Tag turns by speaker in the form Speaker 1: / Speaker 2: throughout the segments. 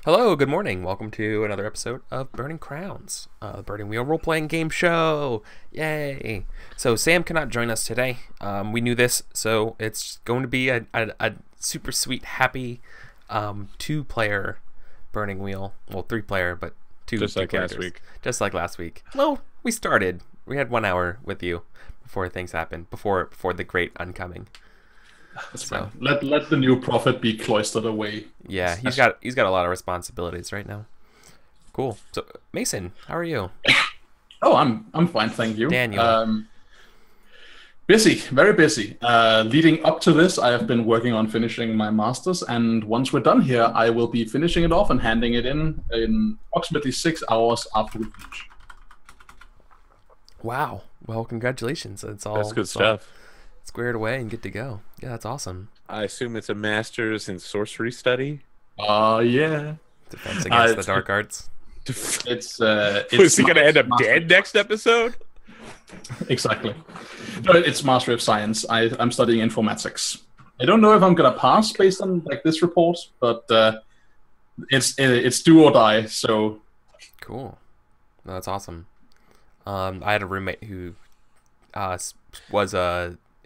Speaker 1: Hello, good morning. Welcome to another episode of Burning Crowns, Burning Wheel role-playing game show. Yay! So Sam cannot join us today. We knew this, so it's going to be a super sweet, happy two-player Burning Wheel. Well, three-player, but two.
Speaker 2: Just like
Speaker 1: characters.
Speaker 2: last week.
Speaker 1: Just like last week. Well, we started. We had 1 hour with you before things happened. Before the great uncoming.
Speaker 3: That's fine. Let the new prophet be cloistered away.
Speaker 1: Yeah, he's got a lot of responsibilities right now. Cool. So Mason, how are you?
Speaker 3: Oh, I'm fine, thank you.
Speaker 1: Daniel.
Speaker 3: Busy, very busy. Leading up to this, I have been working on finishing my masters, and once we're done here, I will be finishing it off and handing it in approximately 6 hours after we finish.
Speaker 1: Wow. Well, congratulations.
Speaker 2: That's good stuff.
Speaker 1: Squared away and good to go. Yeah, that's awesome.
Speaker 2: I assume it's a master's in sorcery study.
Speaker 3: Yeah.
Speaker 1: Defense against the dark arts.
Speaker 3: It's
Speaker 2: Was he going to end up dead next episode?
Speaker 3: Exactly. No, it's Mastery of Science. I'm studying informatics. I don't know if I'm gonna pass based on like this report, but it's do or die. So
Speaker 1: Cool. No, that's awesome. I had a roommate who was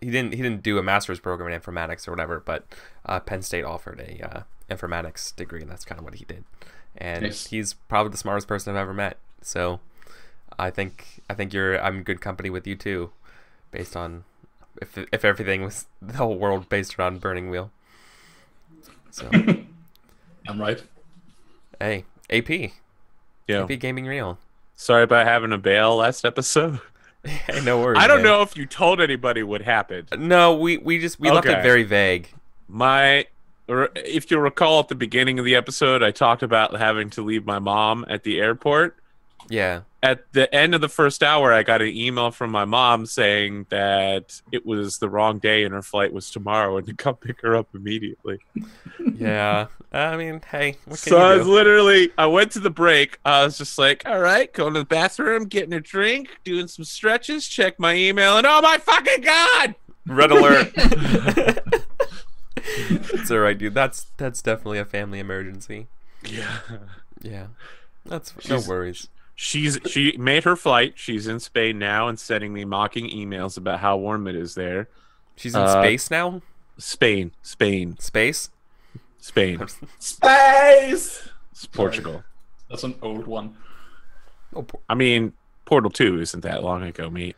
Speaker 1: he didn't do a master's program in informatics or whatever, but Penn State offered a informatics degree, and that's kind of what he did. And
Speaker 3: Nice.
Speaker 1: he's probably the smartest person I've ever met. So I think I'm in good company with you too, based on if everything was the whole world based around Burning Wheel. So
Speaker 3: I'm right.
Speaker 1: hey, AP
Speaker 2: Yeah.
Speaker 1: Gaming Reel.
Speaker 2: Sorry about having to bail last episode.
Speaker 1: Hey, no worries.
Speaker 2: I don't
Speaker 1: man.
Speaker 2: know if you told anybody what happened.
Speaker 1: No, we left it
Speaker 2: Okay.
Speaker 1: very vague.
Speaker 2: If you'll recall at the beginning of the episode, I talked about having to leave my mom at the airport.
Speaker 1: Yeah.
Speaker 2: At the end of the first hour, I got an email from my mom saying that it was the wrong day and her flight was tomorrow and to come pick her up immediately.
Speaker 1: Yeah. I mean, hey, what can
Speaker 2: So I
Speaker 1: you
Speaker 2: was
Speaker 1: do?
Speaker 2: I went to the break. I was just like, all right, going to the bathroom, getting a drink, doing some stretches, check my email, and oh my fucking God!
Speaker 1: Red alert. It's all right, dude. That's definitely a family emergency.
Speaker 2: Yeah.
Speaker 1: Yeah. That's no worries.
Speaker 2: She made her flight. She's in Spain now and sending me mocking emails about how warm it is there.
Speaker 1: She's in space now?
Speaker 2: Spain.
Speaker 1: Space?
Speaker 2: Spain.
Speaker 3: Space.
Speaker 2: It's Portugal.
Speaker 3: That's an old one.
Speaker 1: Oh,
Speaker 2: I mean, Portal 2 isn't that long ago, mate.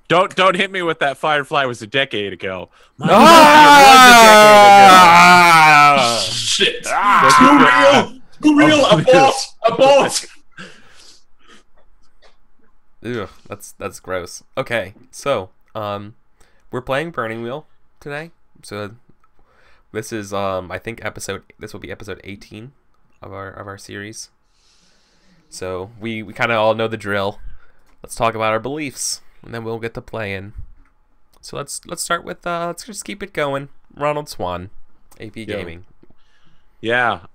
Speaker 2: Don't hit me with that Firefly was a decade ago.
Speaker 3: Shit. Too real. Abort.
Speaker 1: Ew, that's gross. Okay, so we're playing Burning Wheel today. So this is I think this will be episode 18 of our series. So we kind of all know the drill. Let's talk about our beliefs, and then we'll get to playing. So let's start with let's just keep it going. Ronald Swan, AP Gaming.
Speaker 2: Yeah,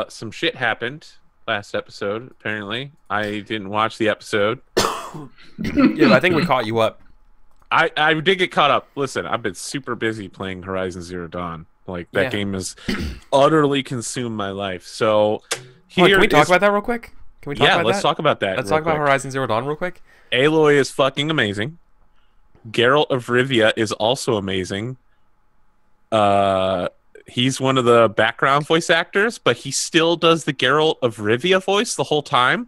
Speaker 2: some shit happened last episode, apparently. I didn't watch the episode.
Speaker 1: Yeah, I think we caught you up.
Speaker 2: I did get caught up. Listen, I've been super busy playing Horizon Zero Dawn. Like, that game has utterly consumed my life. So,
Speaker 1: here can we talk about that real quick? Can we talk about that?
Speaker 2: Let's talk about that.
Speaker 1: Let's talk about Horizon Zero Dawn real quick.
Speaker 2: Aloy is fucking amazing. Geralt of Rivia is also amazing. He's one of the background voice actors, but he still does the Geralt of Rivia voice the whole time.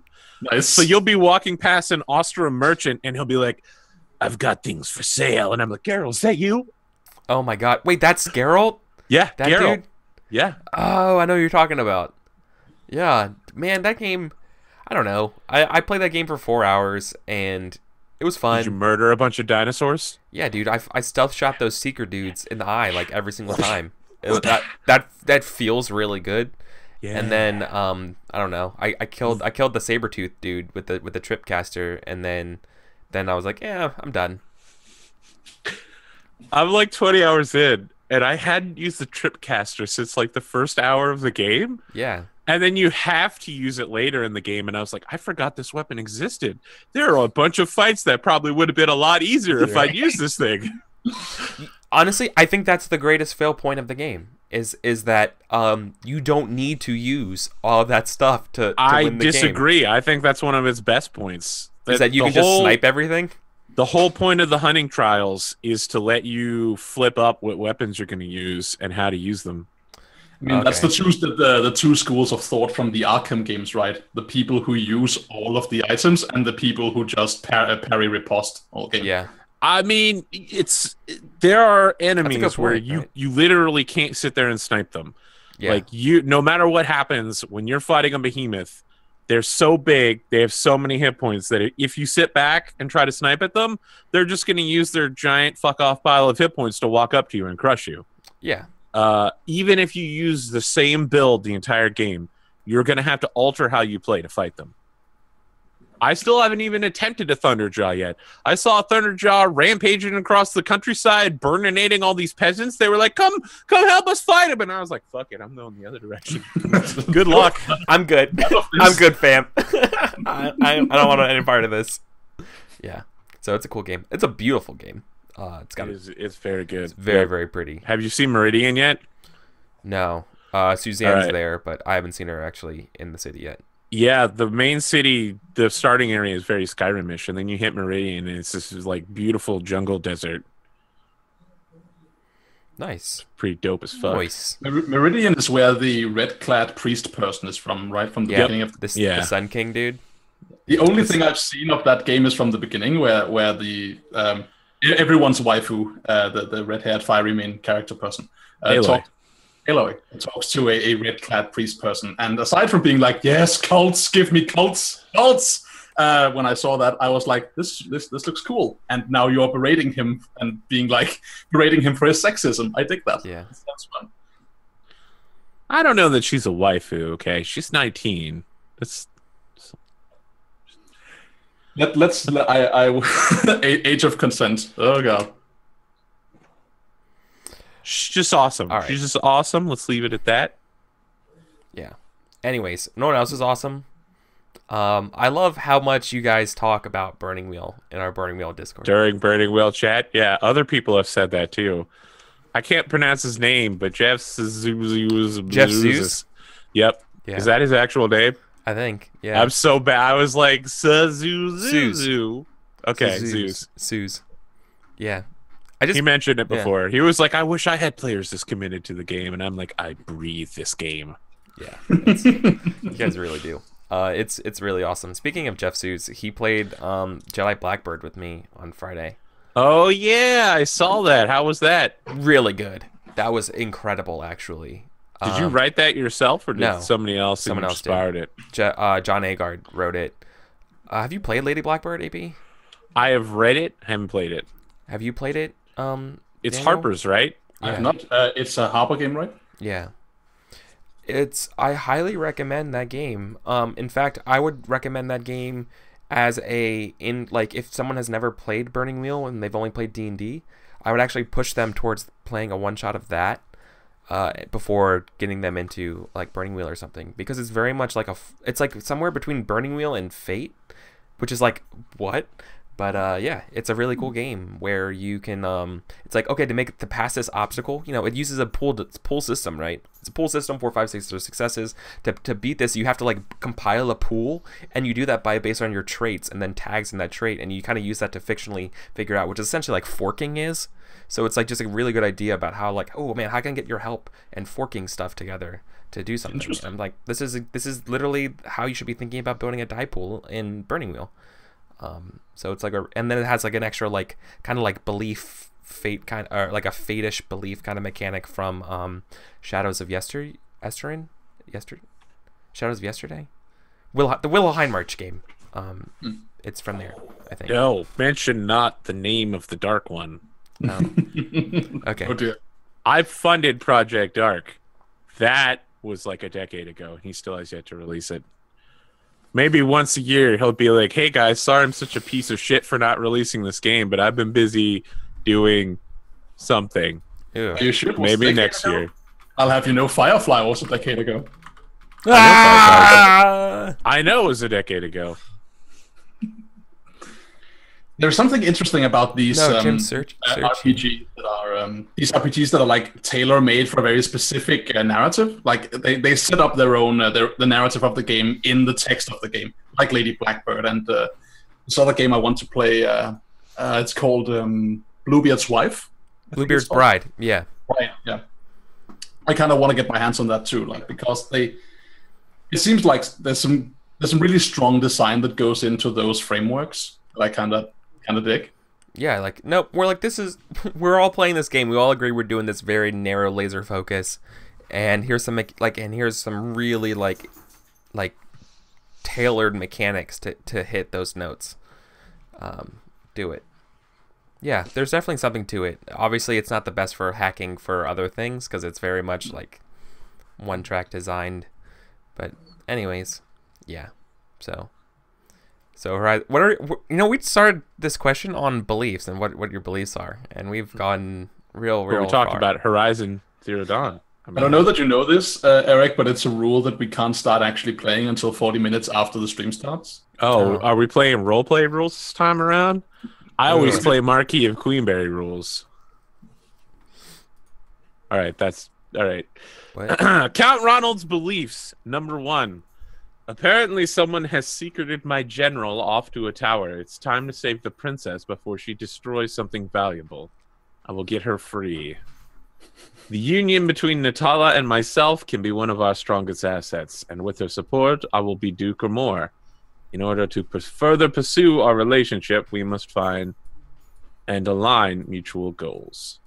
Speaker 3: Nice.
Speaker 2: So you'll be walking past an Ostrom merchant, and he'll be like, "I've got things for sale," and I'm like, "Geralt, is that you?"
Speaker 1: Oh my god! Wait, that's Geralt?
Speaker 2: Yeah,
Speaker 1: That
Speaker 2: Geralt.
Speaker 1: dude?
Speaker 2: Yeah.
Speaker 1: Oh, I know who you're talking about. Yeah, man, that game. I don't know. I played that game for 4 hours, and it was fun.
Speaker 2: Did you murder a bunch of dinosaurs?
Speaker 1: Yeah, dude, I stealth shot those seeker dudes in the eye like every single time. That feels really good.
Speaker 2: Yeah.
Speaker 1: And then I don't know. I killed the Sabretooth dude with the tripcaster, and then I was like, yeah, I'm done.
Speaker 2: I'm like 20 hours in, and I hadn't used the tripcaster since like the first hour of the game.
Speaker 1: Yeah.
Speaker 2: And then you have to use it later in the game, and I was like, I forgot this weapon existed. There are a bunch of fights that probably would have been a lot easier if I'd used this thing.
Speaker 1: Honestly, I think that's the greatest fail point of the game. is that you don't need to use all of that stuff to
Speaker 2: I
Speaker 1: win the
Speaker 2: disagree.
Speaker 1: game.
Speaker 2: I think that's one of its best points.
Speaker 1: Is that you can just snipe everything?
Speaker 2: The whole point of the hunting trials is to let you flip up what weapons you're going to use and how to use them.
Speaker 3: I mean, that's the two schools of thought from the Arkham games, right? The people who use all of the items and the people who just parry riposte all game.
Speaker 1: Yeah.
Speaker 2: I mean, there are enemies
Speaker 1: point,
Speaker 2: where
Speaker 1: right?
Speaker 2: you literally can't sit there and snipe them.
Speaker 1: Yeah.
Speaker 2: Like no matter what happens when you're fighting a behemoth, they're so big, they have so many hit points that if you sit back and try to snipe at them, they're just going to use their giant fuck off pile of hit points to walk up to you and crush you.
Speaker 1: Yeah.
Speaker 2: Even if you use the same build the entire game, you're going to have to alter how you play to fight them. I still haven't even attempted a Thunderjaw yet. I saw a Thunderjaw rampaging across the countryside, burninating all these peasants. They were like, come help us fight him. And I was like, fuck it, I'm going the other direction. Good luck.
Speaker 1: I'm good. I'm good, fam. I don't want any part of this. Yeah. So it's a cool game. It's a beautiful game.
Speaker 2: It's very good.
Speaker 1: It's very, very pretty.
Speaker 2: Have you seen Meridian yet?
Speaker 1: No. Suzanne's there, but I haven't seen her actually in the city yet.
Speaker 2: Yeah, the main city, the starting area is very Skyrim-ish, and then you hit Meridian, and it's this like beautiful jungle desert.
Speaker 1: Nice.
Speaker 2: Pretty dope as fuck.
Speaker 1: Nice.
Speaker 3: Meridian is where the red-clad priest person is from, right? From the beginning of
Speaker 1: the Sun King dude.
Speaker 3: The only thing I've seen of that game is from the beginning, where the everyone's waifu, the red-haired fiery main character person, Aloy talks to a red-clad priest person, and aside from being like, "Yes, cults, give me cults," when I saw that, I was like, "This looks cool." And now you're berating him and being like berating him for his sexism. I dig that.
Speaker 1: Yeah,
Speaker 3: that's fun.
Speaker 2: I don't know that she's a waifu. Okay, she's 19. Let's
Speaker 3: age of consent. Oh god.
Speaker 2: She's just awesome.
Speaker 1: All right.
Speaker 2: She's just awesome. Let's leave it at that.
Speaker 1: Yeah. Anyways, no one else is awesome. I love how much you guys talk about Burning Wheel in our Burning Wheel Discord.
Speaker 2: During Burning Wheel chat? Yeah, other people have said that too. I can't pronounce his name, but Jeff Zeus. Yep. Yeah. Is that his actual name?
Speaker 1: I think. Yeah.
Speaker 2: I'm so bad. I was like, Suzu. Okay,
Speaker 1: Zeus. Yeah.
Speaker 2: He mentioned it before. Yeah. He was like, I wish I had players this committed to the game. And I'm like, I breathe this game.
Speaker 1: Yeah. You guys really do. It's really awesome. Speaking of Jeff Zeus, he played Jedi Blackbird with me on Friday.
Speaker 2: Oh, yeah. I saw that. How was that?
Speaker 1: Really good. That was incredible, actually.
Speaker 2: Did you write that yourself, or did somebody else inspired it?
Speaker 1: John Agard wrote it. Have you played Lady Blackbird, AP?
Speaker 2: I have read it. Haven't played it.
Speaker 1: Have you played it?
Speaker 2: It's Daniel? Harper's, right?
Speaker 3: I have not. It's a Harper game, right?
Speaker 1: Yeah. I highly recommend that game. In fact, I would recommend that game as if someone has never played Burning Wheel and they've only played D&D, I would actually push them towards playing a one-shot of that before getting them into like Burning Wheel or something, because it's very much like it's like somewhere between Burning Wheel and Fate, which is like what? But yeah, it's a really cool game where you can it's like, okay, to pass this obstacle, it uses a pool system, right? It's a pool system, 4, 5, 6 successes. To beat this, you have to like compile a pool, and you do that based on your traits and then tags in that trait, and you kind of use that to fictionally figure out, which is essentially like forking is. So it's like just a really good idea about how like, oh man, how can I get your help and forking stuff together to do something? And I'm like, this is literally how you should be thinking about building a die pool in Burning Wheel. So it's like and then it has like an extra like kind of like belief fate kind or like a fate-ish belief kind of mechanic from Shadows of Yesterday. Shadows of Yesterday, the Wilhelm March game. It's from there, I think.
Speaker 2: No, mention not the name of the Dark One.
Speaker 1: Okay.
Speaker 3: Oh dear.
Speaker 2: I've funded Project Dark. That was like a decade ago. He still has yet to release it. Maybe once a year he'll be like, hey guys, sorry I'm such a piece of shit for not releasing this game, but I've been busy doing something.
Speaker 3: Are you sure?
Speaker 2: Maybe next year.
Speaker 3: I'll have you know Firefly was a decade ago.
Speaker 2: I know it was a decade ago.
Speaker 3: There's something interesting about these
Speaker 1: No, Jim's searching.
Speaker 3: RPGs that are like tailor made for a very specific narrative. Like they set up their own the narrative of the game in the text of the game, like Lady Blackbird and this other game I want to play. It's called Bluebeard's Wife.
Speaker 1: Bluebeard's Bride. Yeah.
Speaker 3: Right. Yeah. I kind of want to get my hands on that too, like because it seems like there's some really strong design that goes into those frameworks that I kind of dig.
Speaker 1: Yeah, like no, we're all playing this game. We all agree we're doing this very narrow laser focus, and here's some really like tailored mechanics to hit those notes. Do it. Yeah, there's definitely something to it. Obviously, it's not the best for hacking for other things because it's very much like one track designed. But anyways, yeah. So what are we started this question on beliefs and what your beliefs are, and we've gone real
Speaker 2: we talked
Speaker 1: far.
Speaker 2: about Horizon Zero Dawn.
Speaker 3: I don't know that you know this, Eric, but it's a rule that we can't start actually playing until 40 minutes after the stream starts.
Speaker 2: Oh, are we playing roleplay rules this time around? I always play Marquis of Queenberry rules. All right, that's all right. Count Ronald's beliefs. Number 1. Apparently, someone has secreted my general off to a tower. It's time to save the princess before she destroys something valuable. I will get her free. The union between Natala and myself can be one of our strongest assets, and with her support, I will be Duke or more. In order to further pursue our relationship, we must find and align mutual goals.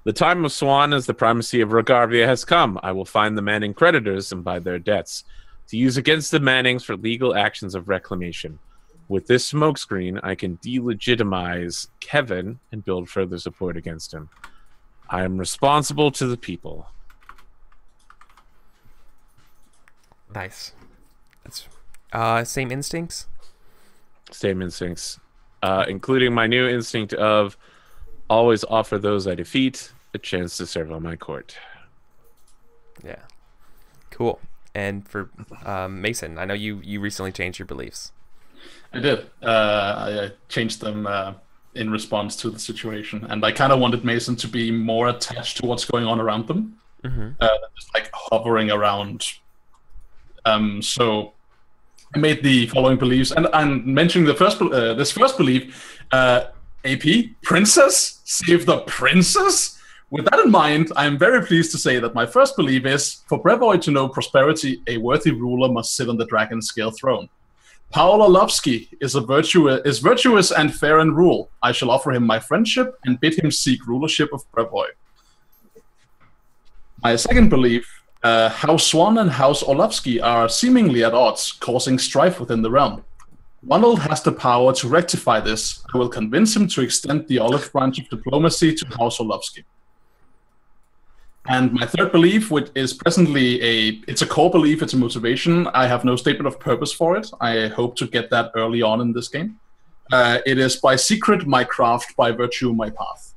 Speaker 2: The time of Swan as the primacy of Rogarvia has come. I will find the Manning creditors and buy their debts, to use against the Mannings for legal actions of reclamation. With this smokescreen, I can delegitimize Kevin and build further support against him. I am responsible to the people.
Speaker 1: Nice. That's same instincts?
Speaker 2: Same instincts. Including my new instinct of always offer those I defeat a chance to serve on my court.
Speaker 1: Yeah. Cool. And for Mason, I know you recently changed your beliefs.
Speaker 3: I did. I changed them in response to the situation, and I kind of wanted Mason to be more attached to what's going on around them, just like hovering around. So I made the following beliefs, and I'm mentioning the this first belief. AP Princess, save the princess. With that in mind, I am very pleased to say that my first belief is, for Brevoy to know prosperity, a worthy ruler must sit on the dragon scale throne. Paul Orlovsky is virtuous and fair in rule. I shall offer him my friendship and bid him seek rulership of Brevoy. My second belief, House Swan and House Orlovsky are seemingly at odds, causing strife within the realm. Ronald has the power to rectify this. I will convince him to extend the olive branch of diplomacy to House Orlovsky. And my third belief, which is presently it's a core belief, it's a motivation. I have no statement of purpose for it. I hope to get that early on in this game. It is by secret my craft, by virtue my path.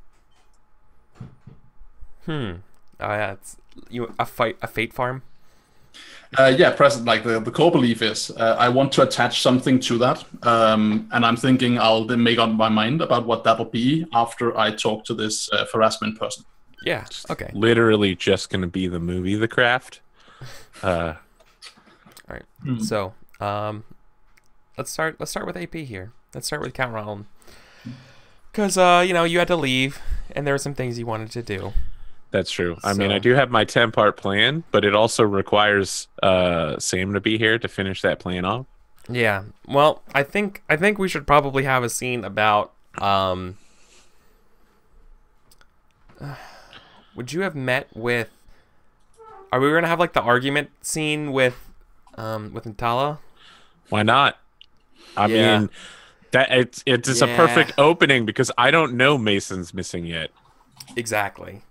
Speaker 1: It's a fate farm.
Speaker 3: Yeah, present. Like the core belief is, I want to attach something to that, and I'm thinking I'll then make up my mind about what that'll be after I talk to this harassment person.
Speaker 1: Yeah. Okay.
Speaker 2: Literally just going to be the movie The Craft.
Speaker 1: All right. So, let's start with AP here. Let's start with Count Ronald, because you had to leave, and there were some things you wanted to do.
Speaker 2: That's true. I mean, I do have my 10-part plan, but it also requires Sam to be here to finish that plan off.
Speaker 1: Yeah. Well, I think we should probably have a scene about. Would you have met with? Are we gonna have like the argument scene with Natala?
Speaker 2: Why not? I mean, that it's a perfect opening because I don't know Mason's missing yet.
Speaker 1: Exactly.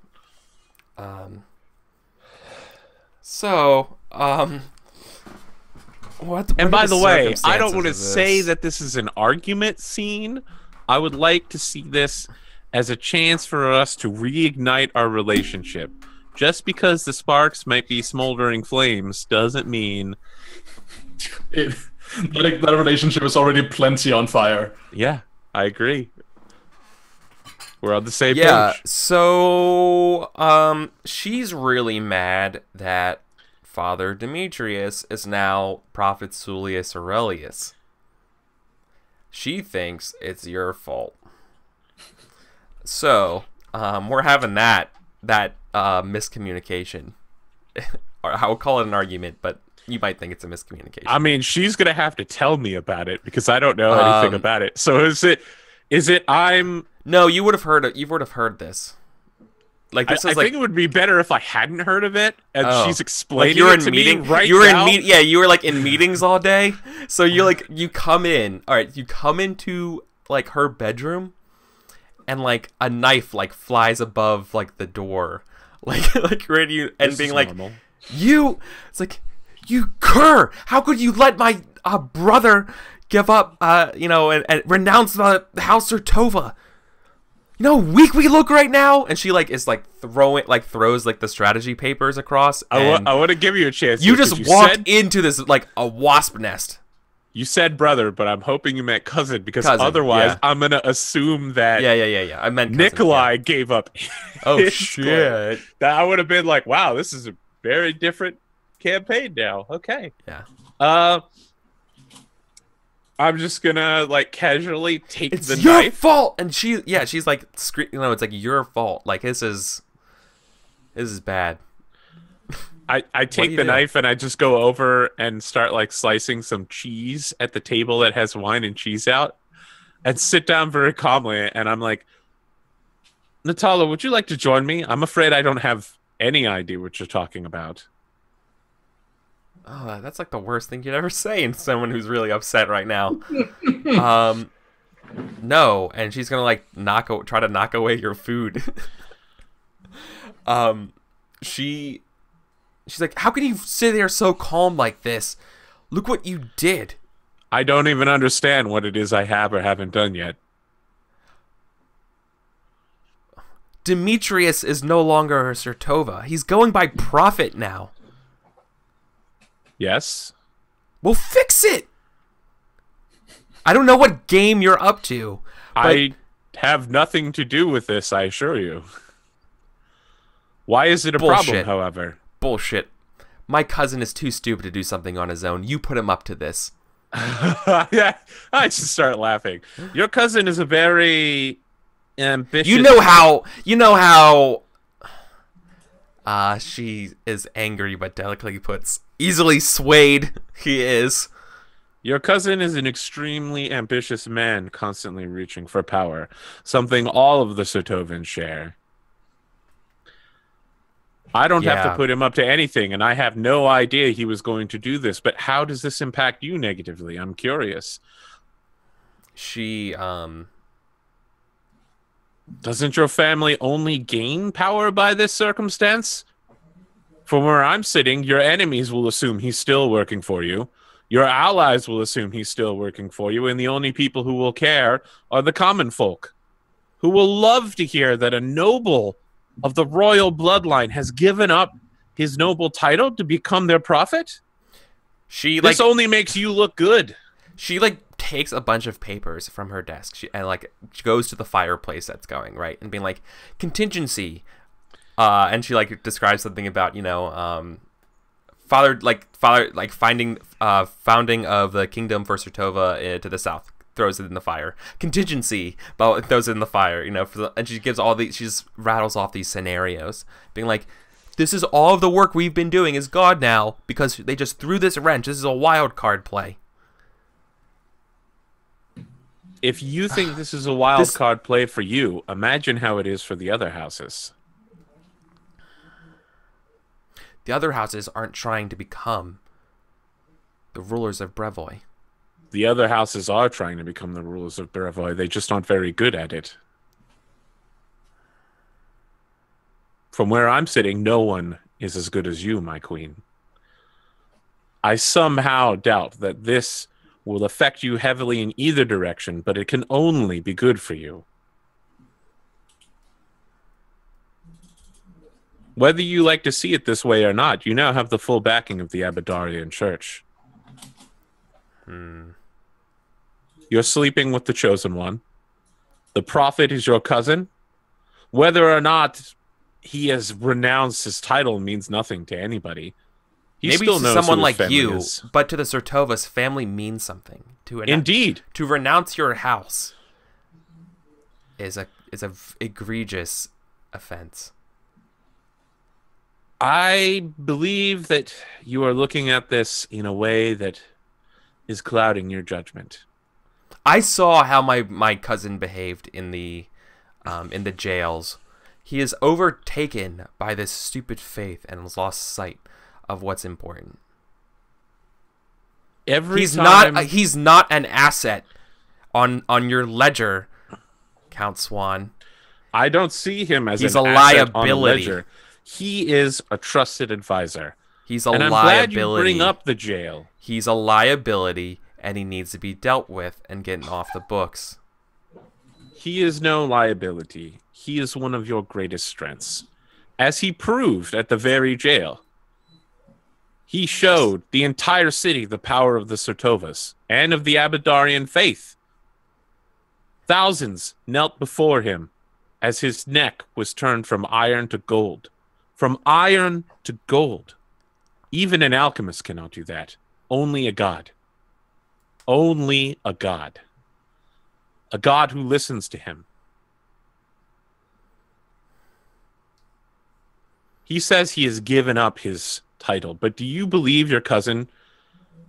Speaker 1: What?
Speaker 2: And by the way, I don't want to say that this is an argument scene. I would like to see this as a chance for us to reignite our relationship. Just because the sparks might be smoldering flames doesn't mean
Speaker 3: that relationship is already plenty on fire.
Speaker 2: Yeah. I agree. We're on the same
Speaker 1: Yeah,
Speaker 2: page.
Speaker 1: so she's really mad that Father Demetrius is now Prophet Sulius Aurelius. She thinks it's your fault. So, we're having that miscommunication. Or I will call it an argument, but you might think it's a miscommunication.
Speaker 2: I mean, she's gonna have to tell me about it because I don't know anything about it. So is it I'm
Speaker 1: No, you would have heard it. You would have heard this. Like this
Speaker 2: I
Speaker 1: is like
Speaker 2: think it would be better if I hadn't heard of it and she's explaining
Speaker 1: you're
Speaker 2: it
Speaker 1: in
Speaker 2: to
Speaker 1: meeting.
Speaker 2: me right
Speaker 1: you were
Speaker 2: now.
Speaker 1: you were like in meetings all day. So you come in. All right, you come into like her bedroom, and like a knife like flies above like the door, like ready and
Speaker 2: This
Speaker 1: being
Speaker 2: is
Speaker 1: like
Speaker 2: normal.
Speaker 1: It's like you cur. How could you let my brother give up? And renounce the House Tova. You know how weak we look right now? And she like is like throws like the strategy papers across.
Speaker 2: I want to give you a chance.
Speaker 1: You
Speaker 2: here,
Speaker 1: just
Speaker 2: 'cause
Speaker 1: walked into this like a wasp nest.
Speaker 2: You said brother, but I'm hoping you meant cousin because
Speaker 1: Cousin,
Speaker 2: otherwise
Speaker 1: yeah.
Speaker 2: I'm gonna assume that
Speaker 1: Yeah. I meant cousin,
Speaker 2: Nikolai gave up.
Speaker 1: Oh
Speaker 2: his
Speaker 1: shit.
Speaker 2: claim. That I would have been like, wow, this is a very different campaign now. Okay.
Speaker 1: Yeah.
Speaker 2: I'm just gonna like casually take
Speaker 1: It's
Speaker 2: the
Speaker 1: your
Speaker 2: knife.
Speaker 1: fault. And she's like it's like your fault. Like this is bad.
Speaker 2: I
Speaker 1: do
Speaker 2: take
Speaker 1: you
Speaker 2: the
Speaker 1: do?
Speaker 2: knife and I just go over and start like slicing some cheese at the table that has wine and cheese out and sit down very calmly and I'm like, Natala, would you like to join me? I'm afraid I don't have any idea what you're talking about.
Speaker 1: Oh, that's like the worst thing you'd ever say in someone who's really upset right now. No, and she's gonna like try to knock away your food. She's like, how can you sit there so calm like this? Look what you did.
Speaker 2: I don't even understand what it is I have or haven't done yet.
Speaker 1: Demetrius is no longer a Sertova. He's going by Prophet now.
Speaker 2: Yes?
Speaker 1: Well, fix it. I don't know what game you're up to. But
Speaker 2: I have nothing to do with this, I assure you. Why is it a problem,
Speaker 1: Bullshit.
Speaker 2: however?
Speaker 1: Bullshit. My cousin is too stupid to do something on his own. You put him up to this.
Speaker 2: Yeah, I just start laughing. Your cousin is a very ambitious...
Speaker 1: You know how she is angry but delicately puts easily swayed he is.
Speaker 2: Your cousin is an extremely ambitious man, constantly reaching for power, something all of the Sotovans share. I don't have to put him up to anything, and I have no idea he was going to do this, but how does this impact you negatively? I'm curious.
Speaker 1: She,
Speaker 2: Doesn't your family only gain power by this circumstance? From where I'm sitting, your enemies will assume he's still working for you. Your allies will assume he's still working for you, and the only people who will care are the common folk, who will love to hear that a noble of the royal bloodline has given up his noble title to become their prophet. This only makes you look good.
Speaker 1: She like takes a bunch of papers from her desk and she goes to the fireplace that's going right and being like contingency, and she like describes something about founding of the kingdom for Sertova to the south. Throws it in the fire. Contingency, but throws it in the fire. And she gives she just rattles off these scenarios, being like, "This is all of the work we've been doing is gone now because they just threw this wrench. This is a wild card play."
Speaker 2: If you think this is a wild card play for you, imagine how it is for the other houses.
Speaker 1: The other houses aren't trying to become the rulers of Brevoy.
Speaker 2: The other houses are trying to become the rulers of Brevoy. They just aren't very good at it. From where I'm sitting, no one is as good as you, my queen. I somehow doubt that this will affect you heavily in either direction, but it can only be good for you. Whether you like to see it this way or not, you now have the full backing of the Abadarian Church. You're sleeping with the Chosen One. The prophet is your cousin. Whether or not he has renounced his title means nothing to anybody. He
Speaker 1: Maybe
Speaker 2: still
Speaker 1: to
Speaker 2: knows
Speaker 1: someone
Speaker 2: who his
Speaker 1: like
Speaker 2: family
Speaker 1: you,
Speaker 2: is.
Speaker 1: but to the Sertovus, family means something.
Speaker 2: Indeed.
Speaker 1: To renounce your house is a egregious offense.
Speaker 2: I believe that you are looking at this in a way that is clouding your judgment.
Speaker 1: I saw how my cousin behaved in the jails. He is overtaken by this stupid faith and has lost sight of what's important. He's not an asset on your ledger, Count Swan.
Speaker 2: I don't see him as
Speaker 1: He's
Speaker 2: an
Speaker 1: a
Speaker 2: asset
Speaker 1: liability.
Speaker 2: on a ledger. He is a trusted advisor.
Speaker 1: He's a
Speaker 2: and I'm
Speaker 1: liability.
Speaker 2: glad you bring up the jail.
Speaker 1: He's a liability, and he needs to be dealt with and getting off the books.
Speaker 2: He is no liability. He is one of your greatest strengths. As he proved at the very jail. He showed the entire city the power of the Sertovus and of the Abadarian faith. Thousands knelt before him as his neck was turned from iron to gold. From iron to gold. Even an alchemist cannot do that. Only a god. Only a god. A god who listens to him. He says he has given up his title, but do you believe your cousin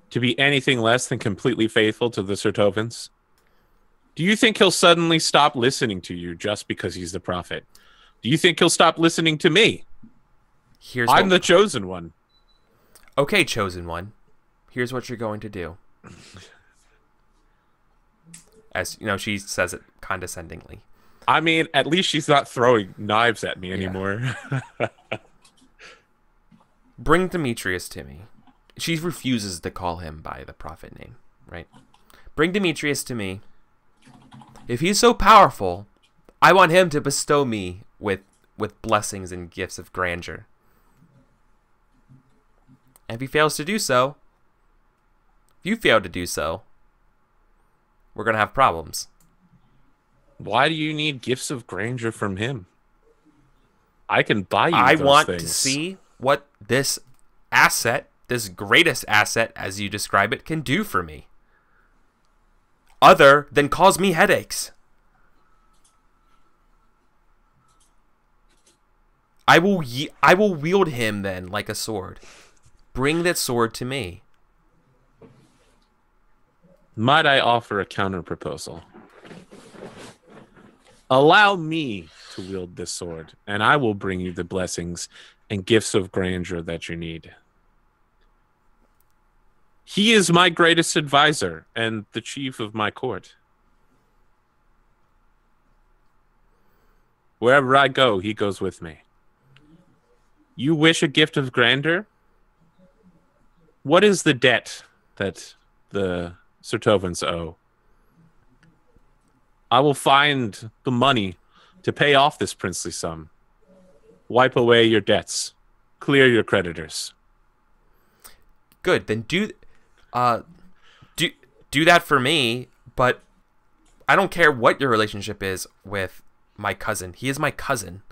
Speaker 2: to be anything less than completely faithful to the Sertovans? Do you think he'll suddenly stop listening to you just because he's the prophet? Do you think he'll stop listening to me? I'm the chosen one.
Speaker 1: Okay, chosen one. Here's what you're going to do. As you know, she says it condescendingly.
Speaker 2: I mean, at least she's not throwing knives at me anymore.
Speaker 1: Bring Demetrius to me. She refuses to call him by the prophet name, right? Bring Demetrius to me. If he's so powerful, I want him to bestow me with blessings and gifts of grandeur. And if he fails to do so, if you fail to do so, we're going to have problems.
Speaker 2: Why do you need gifts of grandeur from him? I can buy you
Speaker 1: I
Speaker 2: those
Speaker 1: want
Speaker 2: things.
Speaker 1: to see what this asset, this greatest asset, as you describe it, can do for me. Other than cause me headaches. I will wield him then like a sword. Bring that sword to me.
Speaker 2: Might I offer a counter proposal? Allow me to wield this sword, and I will bring you the blessings and gifts of grandeur that you need. He is my greatest advisor and the chief of my court. Wherever I go, he goes with me. You wish a gift of grandeur? What is the debt that the Sertovans owe? I will find the money to pay off this princely sum. Wipe away your debts. Clear your creditors.
Speaker 1: Good, then do that for me, but I don't care what your relationship is with my cousin. He is my cousin,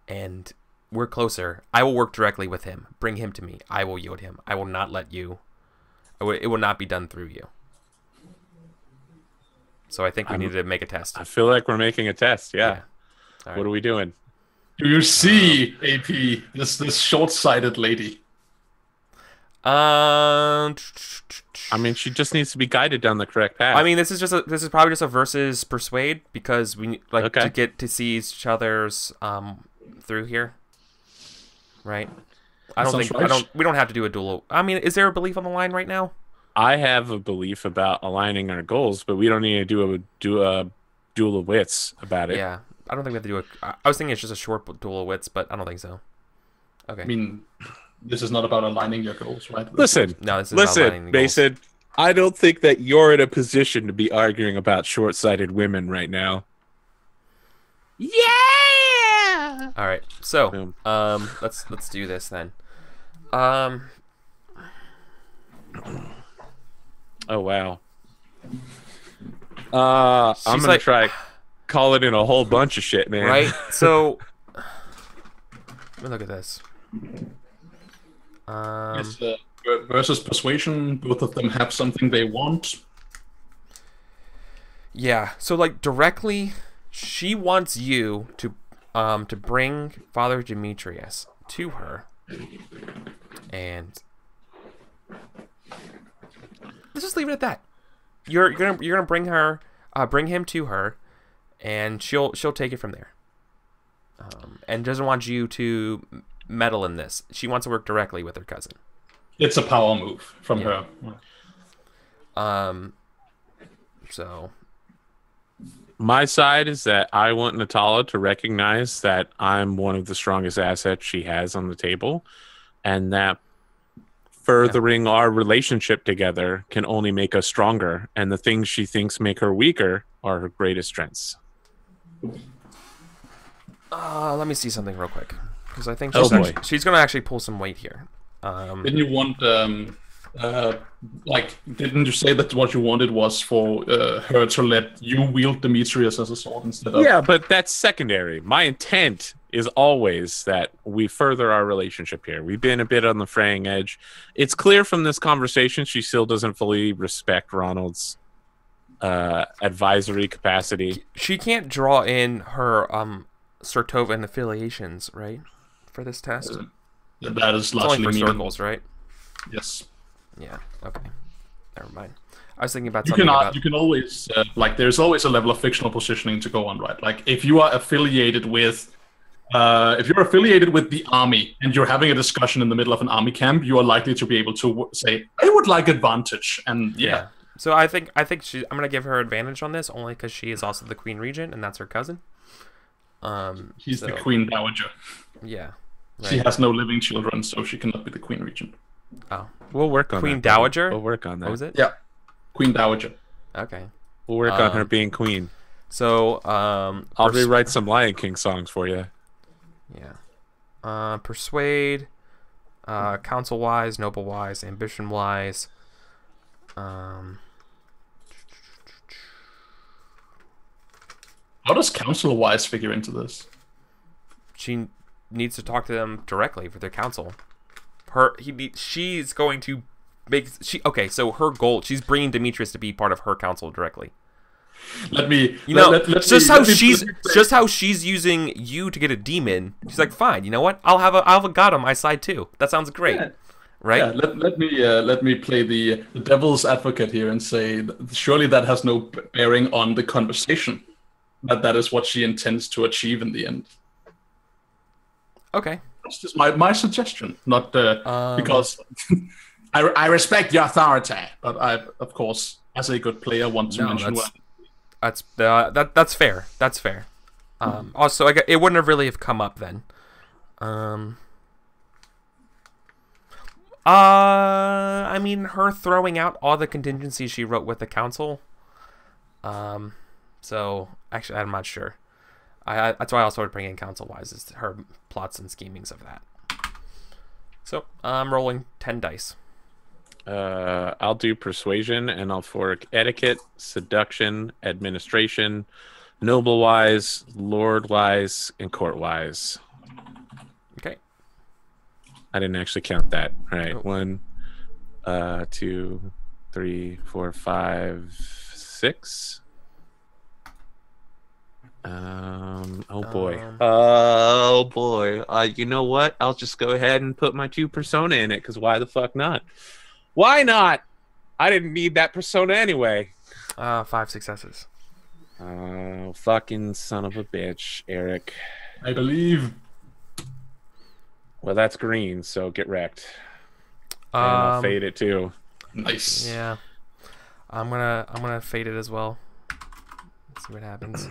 Speaker 1: and we're closer. I will work directly with him. Bring him to me. I will yield him. I will not let you. It will not be done through you. So I think we need to make a test.
Speaker 2: I feel like we're making a test, yeah.
Speaker 1: Right.
Speaker 2: What are we doing?
Speaker 3: Do you see, AP, this short-sighted lady?
Speaker 2: I mean, she just needs to be guided down the correct path.
Speaker 1: I mean, this is probably just a versus persuade because we like to get to see each other's through here, right? We don't have to do a duel. I mean, is there a belief on the line right now?
Speaker 2: I have a belief about aligning our goals, but we don't need to do a duel of wits about it.
Speaker 1: Yeah, I don't think we have to do a. I was thinking it's just a short duel of wits, but I don't think so. Okay.
Speaker 3: I mean, this is not about aligning your goals, right?
Speaker 2: Listen, Mason. I don't think that you're in a position to be arguing about short-sighted women right now. Yeah.
Speaker 1: All right. So, let's do this then.
Speaker 2: Oh wow. I'm gonna try call it in a whole bunch of shit, man.
Speaker 1: Right? So, let me look at this.
Speaker 3: It's, versus persuasion, both of them have something they want.
Speaker 1: Yeah. So, like, directly, she wants you to bring Father Demetrius to her, and let's just leave it at that. You're gonna bring him to her, and she'll take it from there. And doesn't want you to meddle in this. She wants to work directly with her cousin.
Speaker 3: It's a power move from her.
Speaker 1: So
Speaker 2: my side is that I want Natala to recognize that I'm one of the strongest assets she has on the table, and that furthering our relationship together can only make us stronger, and the things she thinks make her weaker are her greatest strengths.
Speaker 3: Uh,
Speaker 1: let me see something real quick, because I think
Speaker 2: Oh,
Speaker 1: she's going to actually pull some weight here.
Speaker 3: Didn't you want, didn't you say that what you wanted was for her to let you wield Demetrius as a sword instead of...
Speaker 2: Yeah, but that's secondary. My intent is always that we further our relationship here. We've been a bit on the fraying edge. It's clear from this conversation she still doesn't fully respect Ronald's advisory capacity.
Speaker 1: She can't draw in her Sertovan affiliations, right, for this test?
Speaker 3: That is
Speaker 1: It's
Speaker 3: largely
Speaker 1: only for
Speaker 3: meaning-
Speaker 1: circles, right?
Speaker 3: Yes.
Speaker 1: Yeah, okay. Never mind. I was thinking about
Speaker 3: You
Speaker 1: something about...
Speaker 3: you can always, there's always a level of fictional positioning to go on, right? Like, if you are affiliated with... if you're affiliated with the army and you're having a discussion in the middle of an army camp, you are likely to be able to say, I would like advantage. And yeah.
Speaker 1: So I think I'm going to give her advantage on this only because she is also the Queen Regent and that's her cousin.
Speaker 3: She's the Queen Dowager.
Speaker 1: Yeah. Right.
Speaker 3: She has no living children, so she cannot be the Queen Regent.
Speaker 1: Oh.
Speaker 2: We'll work on
Speaker 1: Queen
Speaker 2: that.
Speaker 1: Dowager?
Speaker 2: We'll work on that.
Speaker 1: What was it?
Speaker 3: Yeah. Queen Dowager.
Speaker 1: Okay.
Speaker 2: We'll work on her being queen.
Speaker 1: So,
Speaker 2: I'll rewrite some Lion King songs for you.
Speaker 1: Yeah. Persuade, counsel-wise, noble-wise, ambition-wise.
Speaker 3: How does counsel-wise figure into this?
Speaker 1: She needs to talk to them directly for their counsel. She's going to make... so her goal... She's bringing Demetrius to be part of her council directly.
Speaker 3: Let me...
Speaker 1: Just how she's using you to get a demon. She's like, fine, you know what? I'll have a god on my side too. That sounds great.
Speaker 3: Yeah.
Speaker 1: Right?
Speaker 3: Yeah, let me play the devil's advocate here and say, surely that has no bearing on the conversation. That is what she intends to achieve in the end.
Speaker 1: Okay.
Speaker 3: That's just my suggestion, not because I respect your authority, but I, of course, as a good player, want to mention
Speaker 1: that's fair. That's fair. Also, it wouldn't have really have come up then. I mean, her throwing out all the contingencies she wrote with the council. So actually, I'm not sure. That's why I also would bring in counsel-wise is her plots and schemings of that. So I'm rolling 10 dice.
Speaker 2: I'll do persuasion, and I'll fork etiquette, seduction, administration, noble-wise, lord-wise, and court-wise.
Speaker 1: Okay.
Speaker 2: I didn't actually count that. All right.
Speaker 1: Oh.
Speaker 2: 1, 2, 3, 4, 5, 6. Oh boy. You know what? I'll just go ahead and put my 2 persona in it, because why the fuck not? Why not? I didn't need that persona anyway.
Speaker 1: 5 successes.
Speaker 2: Oh, fucking son of a bitch, Eric.
Speaker 3: I believe.
Speaker 2: Well, that's green, so get wrecked. And I'll fade it too.
Speaker 3: Nice.
Speaker 1: Yeah. I'm gonna fade it as well. Let's see what happens.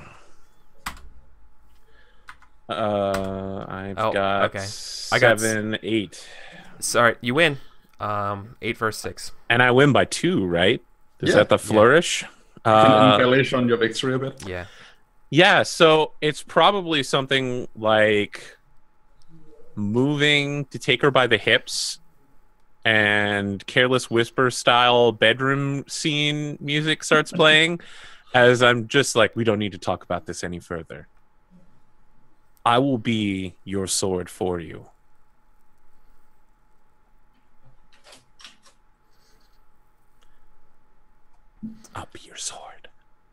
Speaker 2: I've got
Speaker 1: okay.
Speaker 2: 7, 8.
Speaker 1: Sorry, you win. 8 versus 6.
Speaker 2: And I win by 2, right? Is
Speaker 3: Yeah.
Speaker 2: that the flourish?
Speaker 3: Can embellish on your victory a bit?
Speaker 1: Yeah.
Speaker 2: Yeah, so it's probably something like moving to take her by the hips and Careless Whisper style bedroom scene music starts playing. as I'm just like, we don't need to talk about this any further. I will be your sword for you. I'll be your sword.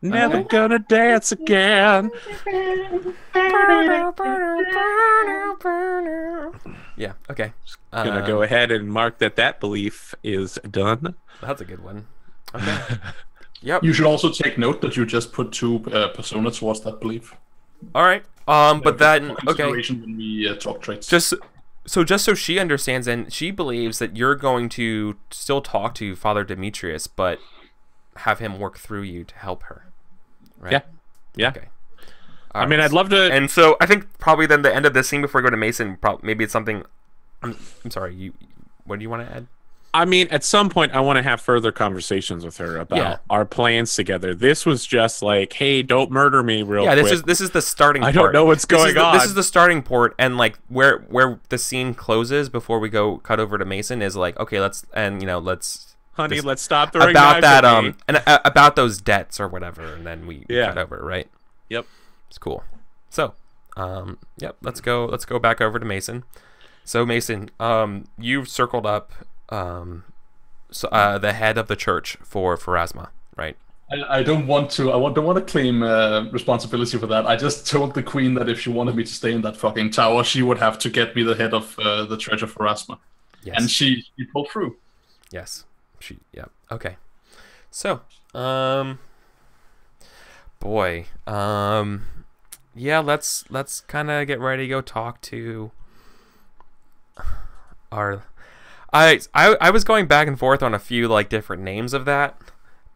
Speaker 2: Never gonna dance again.
Speaker 1: Yeah, okay.
Speaker 2: Gonna go ahead and mark that belief is done.
Speaker 1: That's a good one. Okay. Yep.
Speaker 3: You should also take note that you just put 2 persona towards that belief.
Speaker 1: All right. But then, okay.
Speaker 3: When we talk traits.
Speaker 1: Just so she understands, and she believes that you're going to still talk to Father Demetrius, but have him work through you to help her. Right?
Speaker 2: Yeah.
Speaker 1: Okay.
Speaker 2: I mean, I'd love to.
Speaker 1: And so I think probably then the end of this scene before we go to Mason, maybe it's something. I'm sorry. What do you want to add?
Speaker 2: I mean, at some point, I want to have further conversations with her about our plans together. This was just like, hey, don't murder me real quick.
Speaker 1: Yeah, this is the starting part.
Speaker 2: I don't know what's going on.
Speaker 1: This is the starting port, and like where the scene closes before we go cut over to Mason is like, okay, let's
Speaker 2: honey, let's stop throwing
Speaker 1: about
Speaker 2: knives
Speaker 1: that
Speaker 2: at me.
Speaker 1: and about those debts or whatever, and then we cut over, right?
Speaker 2: Yep.
Speaker 1: It's cool. So, yep, let's go back over to Mason. So Mason, you've circled up the head of the church for Pharasma, right?
Speaker 3: I don't want to. Don't want to claim responsibility for that. I just told the queen that if she wanted me to stay in that fucking tower, she would have to get me the head of the Church of Pharasma.
Speaker 1: Yes.
Speaker 3: And she pulled through.
Speaker 1: Yes. Yeah. Okay. So, boy, yeah. Let's kind of get ready to go talk to our. I was going back and forth on a few like different names of that,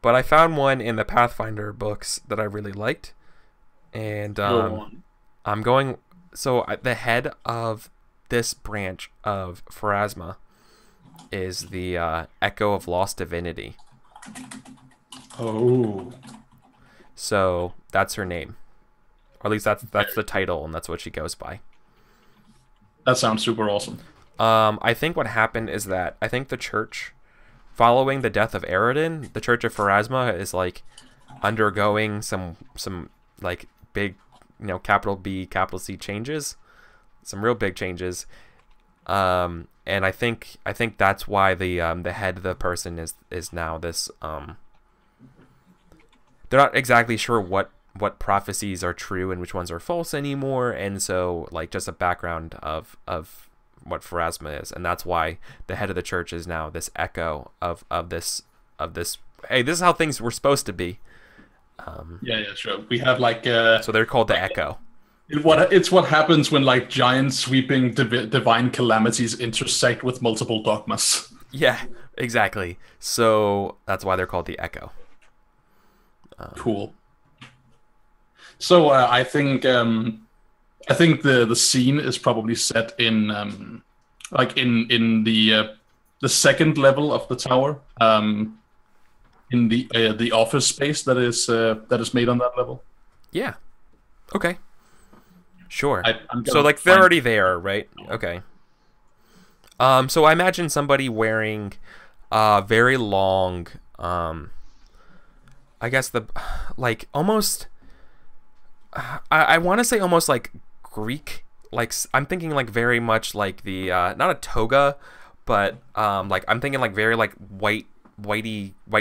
Speaker 1: but I found one in the Pathfinder books that I really liked, and I'm going. So the head of this branch of Pharasma is the Echo of Lost Divinity.
Speaker 3: Oh.
Speaker 1: So that's her name, or at least that's the title, and that's what she goes by.
Speaker 3: That sounds super awesome.
Speaker 1: I think what happened is that I think the church, following the death of Aridin, the Church of Pharasma is like undergoing some like big, capital B, capital C changes, some real big changes. And I think that's why the head of the person is now this. They're not exactly sure what prophecies are true and which ones are false anymore, and so like just a background of what Pharasma is, and that's why the head of the church is now this echo of this. Hey, this is how things were supposed to be.
Speaker 3: Yeah, sure. We have like
Speaker 1: so they're called the Echo.
Speaker 3: It's what happens when like giant sweeping divine calamities intersect with multiple dogmas.
Speaker 1: Yeah, exactly. So that's why they're called the Echo.
Speaker 3: Cool. So I think the scene is probably set in like in the second level of the tower, in the office space that is made on that level.
Speaker 1: Yeah. Okay. Sure.
Speaker 3: I'm
Speaker 1: so like they're already there, right? Okay. So I imagine somebody wearing very long, I guess like almost, I want to say almost like Greek, like I'm thinking like very much like the not a toga, but like I'm thinking like very like white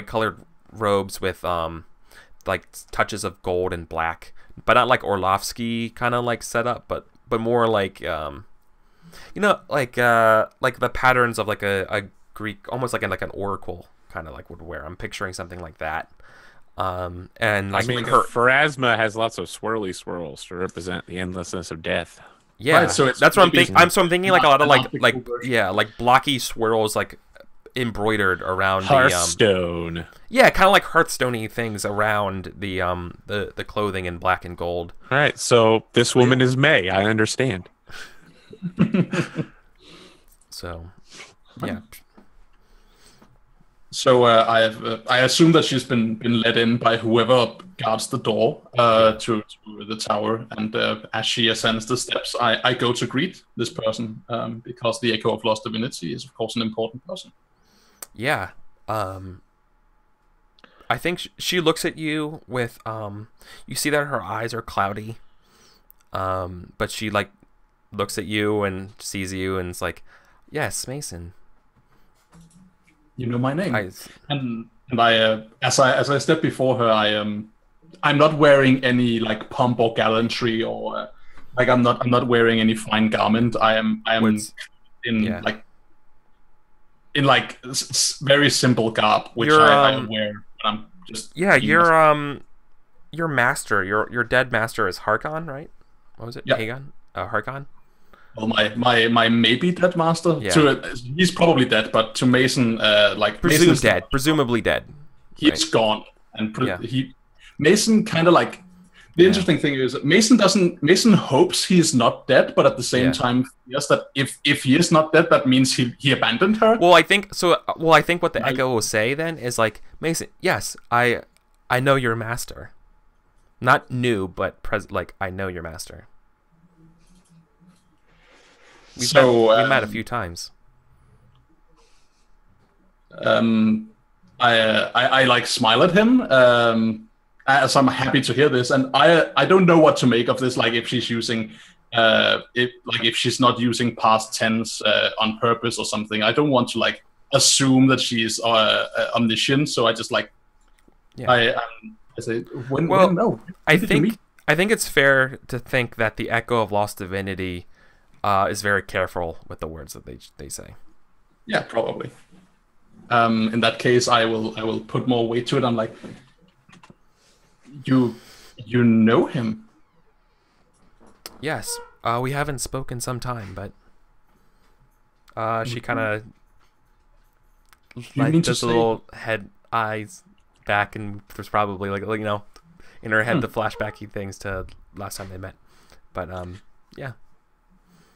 Speaker 1: colored robes with like touches of gold and black, but not like Orlovsky kind of like setup, but more like like the patterns of like a Greek, almost like an oracle kind of like would wear. I'm picturing something like that. And like,
Speaker 2: I mean, Pharasma has lots of swirly swirls to represent the endlessness of death.
Speaker 1: Yeah,
Speaker 3: right, so
Speaker 1: that's what I'm thinking. I'm thinking like a lot of like blocky swirls like embroidered around
Speaker 2: Hearthstone.
Speaker 1: Yeah, kind of like Hearthstone-y things around the clothing in black and gold.
Speaker 2: All right, so this woman is May. I understand.
Speaker 1: So, yeah.
Speaker 3: So I assume that she's been let in by whoever guards the door to the tower, and as she ascends the steps, I go to greet this person because the Echo of Lost Divinity is of course an important person.
Speaker 1: Yeah. I think she looks at you with you see that her eyes are cloudy, but she like looks at you and sees you and it's like, yes, Mason.
Speaker 3: You know my name.
Speaker 1: I,
Speaker 3: And I, as I stepped before her, I'm not wearing any like pomp or gallantry or like I'm not wearing any fine garment. I am in very simple garb, which I wear when I'm just
Speaker 1: your master, your dead master is Harkon, right? What was it?
Speaker 3: Yeah.
Speaker 1: Hagon? Harkon?
Speaker 3: Well, my maybe dead master.
Speaker 1: Yeah.
Speaker 3: He's probably dead, but to Mason,
Speaker 1: presumably dead.
Speaker 3: He's gone, and Mason kind of like the interesting thing is that Mason hopes he's not dead, but at the same time fears that if he is not dead, that means he abandoned her.
Speaker 1: Well, I think what the Echo will say then is like, Mason, yes, I know your master, not new, but like I know your master. We met a few times.
Speaker 3: I like smile at him. As I'm happy to hear this, and I don't know what to make of this. Like if she's using, if she's not using past tense on purpose or something. I don't want to like assume that she's omniscient. So I just like, I say when no.
Speaker 1: I think it's fair to think that the Echo of Lost Divinity is very careful with the words that they say.
Speaker 3: Yeah, probably. In that case, I will put more weight to it. I'm like, you know him?
Speaker 1: Yes. We haven't spoken some time, but she kind of like does a little head eyes back, and there's probably like in her head the flashbacky things to last time they met. But yeah.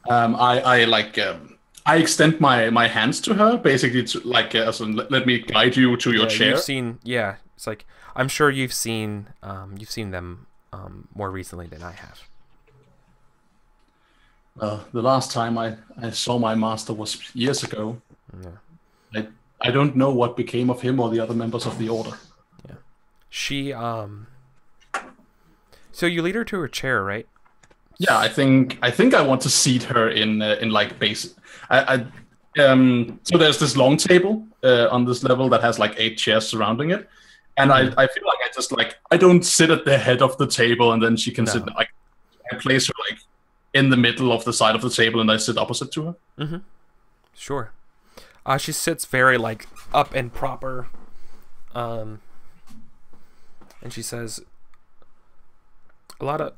Speaker 1: I extend my hands to her, basically to like let me guide you to your chair. It's like I'm sure you've seen them more recently than I have.
Speaker 3: The last time I saw my master was years ago.
Speaker 1: Yeah.
Speaker 3: I don't know what became of him or the other members of the order.
Speaker 1: Yeah. She So you lead her to her chair, right?
Speaker 3: Yeah, I think I want to seat her in like base. So there's this long table on this level that has like 8 chairs surrounding it, and I feel like I don't sit at the head of the table and then she can sit. Like I place her like in the middle of the side of the table and I sit opposite to her.
Speaker 1: Mm-hmm. Sure. She sits very like up and proper, and she says, "A lot of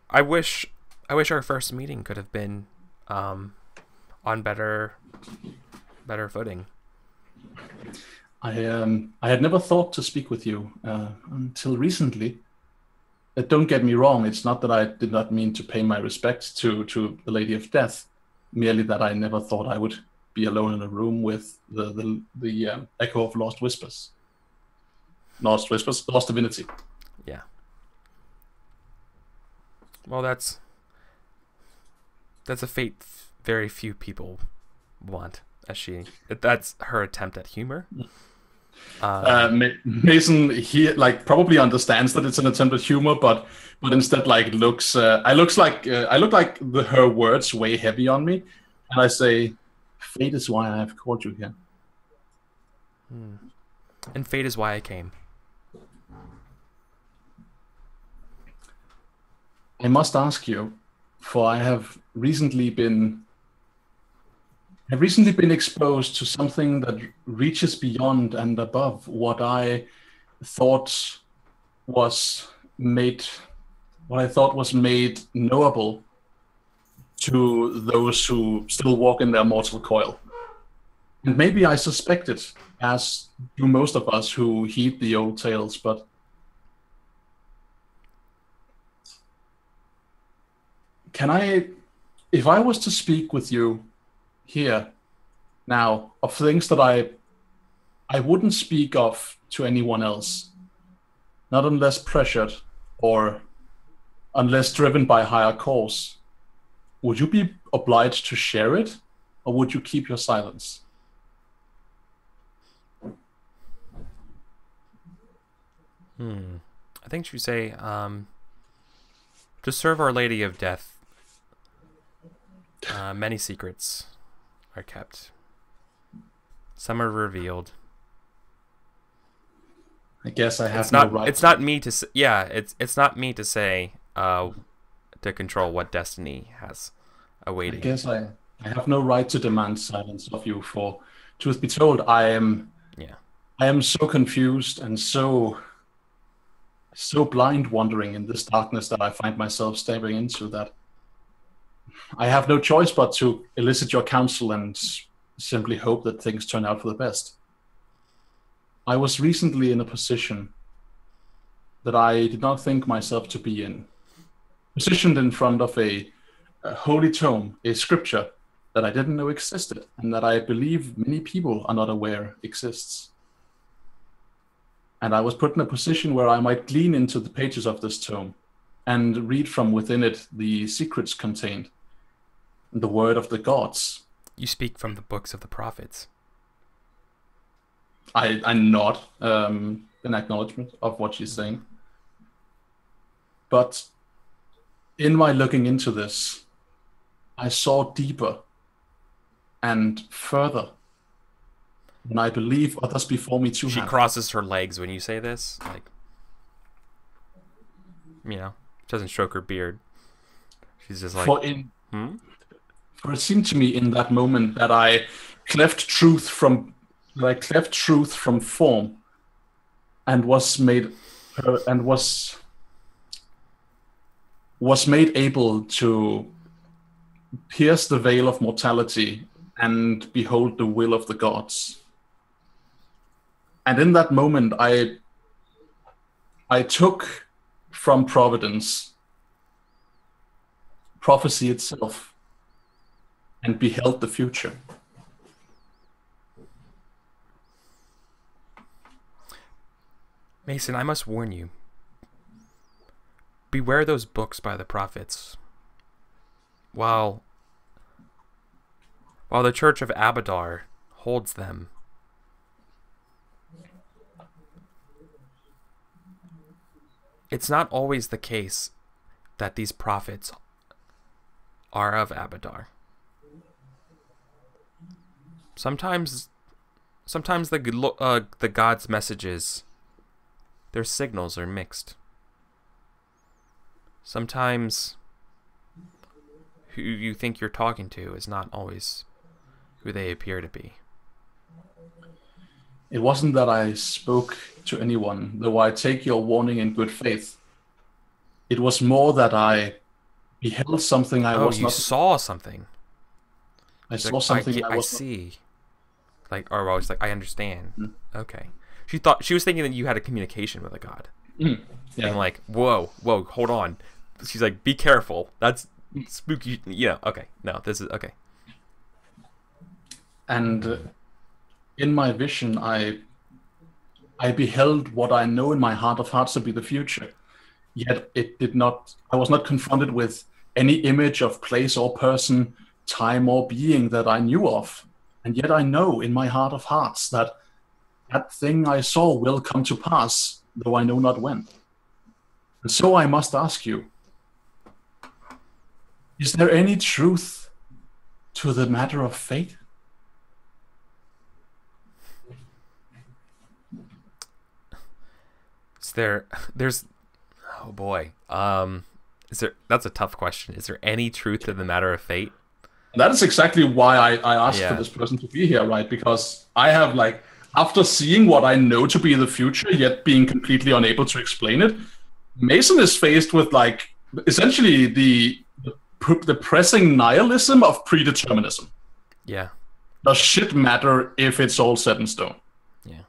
Speaker 1: I wish our first meeting could have been on better footing."
Speaker 3: I had never thought to speak with you until recently. Don't get me wrong, it's not that I did not mean to pay my respects to the Lady of Death, merely that I never thought I would be alone in a room with the Echo of Lost Whispers. Lost Divinity.
Speaker 1: Yeah. Well, that's a fate very few people want. That's her attempt at humor.
Speaker 3: Mason, he like probably understands that it's an attempt at humor, but instead like looks. I look like her words weigh heavy on me, and I say, "Fate is why I have called you here."
Speaker 1: And fate is why I came.
Speaker 3: I must ask you, for I have recently been exposed to something that reaches beyond and above what I thought was made knowable to those who still walk in their mortal coil. And maybe I suspect it, as do most of us who heed the old tales, but if I was to speak with you here now of things that I wouldn't speak of to anyone else, not unless pressured or unless driven by a higher cause, would you be obliged to share it, or would you keep your silence?
Speaker 1: I think you say, to serve Our Lady of Death, many secrets are kept. Some are revealed.
Speaker 3: I guess I have
Speaker 1: It's not.
Speaker 3: no right.
Speaker 1: It's not me to. Yeah. It's not me to say. To control what destiny has
Speaker 3: I
Speaker 1: awaiting.
Speaker 3: guess I have no right to demand silence of you. For truth be told, I am so confused and so blind wandering in this darkness that I find myself staring into, that I have no choice but to elicit your counsel and simply hope that things turn out for the best. I was recently in a position that I did not think myself to be in. Positioned in front of a holy tome, a scripture that I didn't know existed, and that I believe many people are not aware exists. And I was put in a position where I might glean into the pages of this tome and read from within it the secrets contained, the word of the gods.
Speaker 1: You speak from the books of the prophets.
Speaker 3: I nod in acknowledgement of what she's saying. But in my looking into this, I saw deeper and further than I believe others before me too
Speaker 1: She
Speaker 3: have.
Speaker 1: crosses her legs when you say this, like, doesn't stroke her beard. She's just like,
Speaker 3: For it seemed to me in that moment that I cleft truth from form, and was made able to pierce the veil of mortality and behold the will of the gods. And in that moment, I took from Providence prophecy itself and beheld the future.
Speaker 1: Mason, I must warn you. Beware those books by the prophets. While the Church of Abadar holds them, it's not always the case that these prophets are of Abadar. Sometimes the God's messages, their signals are mixed. Sometimes who you think you're talking to is not always who they appear to be.
Speaker 3: It wasn't that I spoke to anyone, though I take your warning in good faith. It was more that I beheld something I was not...
Speaker 1: saw something.
Speaker 3: I saw something
Speaker 1: I see. Like, or I was like, I understand. Okay. She was thinking that you had a communication with a god.
Speaker 3: Yeah.
Speaker 1: And like, whoa, hold on. She's like, be careful. That's spooky. Yeah, okay. No, this is okay.
Speaker 3: And in my vision, I beheld what I know in my heart of hearts to be the future. Yet I was not confronted with any image of place or person, time or being that I knew of. And yet I know in my heart of hearts that that thing I saw will come to pass, though I know not when. And so I must ask you, is there any truth to the matter of fate?
Speaker 1: There's oh boy. That's a tough question. Is there any truth to the matter of fate?
Speaker 3: That is exactly why I asked for this person to be here, right? Because I have, like, after seeing what I know to be the future, yet being completely unable to explain it, Mason is faced with, like, essentially the pressing nihilism of predeterminism.
Speaker 1: Yeah.
Speaker 3: Does shit matter if it's all set in stone?
Speaker 1: Yeah.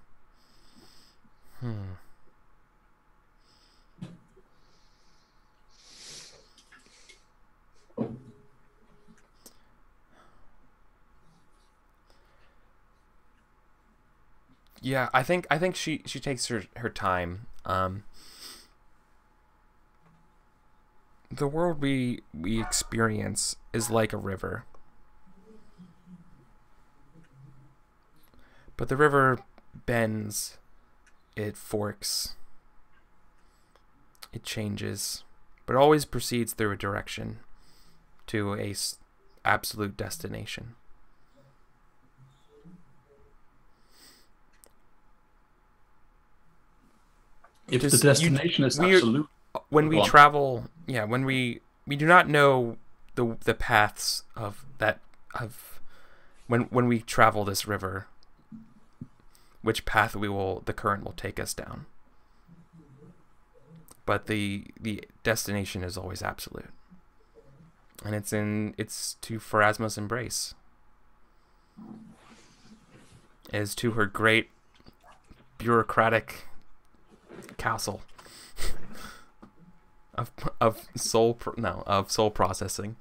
Speaker 1: Yeah, I think she takes her time. The world we experience is like a river. But the river bends, it forks, it changes, but always proceeds through a direction to a absolute destination.
Speaker 3: If the destination is absolute,
Speaker 1: when we travel, when we do not know the paths of when we travel this river, which path the current will take us down. But the destination is always absolute, and it's to Pharasma's embrace, is to her great bureaucratic castle of soul processing.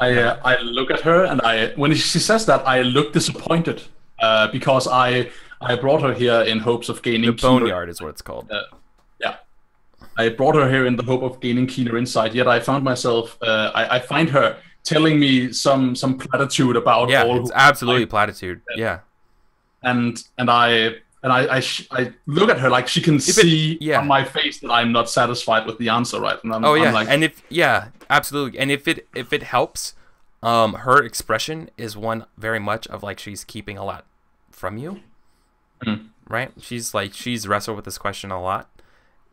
Speaker 3: I look at her, and when she says that, I look disappointed because I brought her here in hopes of gaining
Speaker 1: the boneyard is what it's called.
Speaker 3: I brought her here in the hope of gaining keener insight. Yet I found myself I find her telling me some platitude about all.
Speaker 1: It's absolutely platitude.
Speaker 3: And I look at her like she can see on my face that I'm not satisfied with the answer, right? And I'm like,
Speaker 1: and absolutely. And if it helps, her expression is one very much of like she's keeping a lot from you, right? She's wrestled with this question a lot,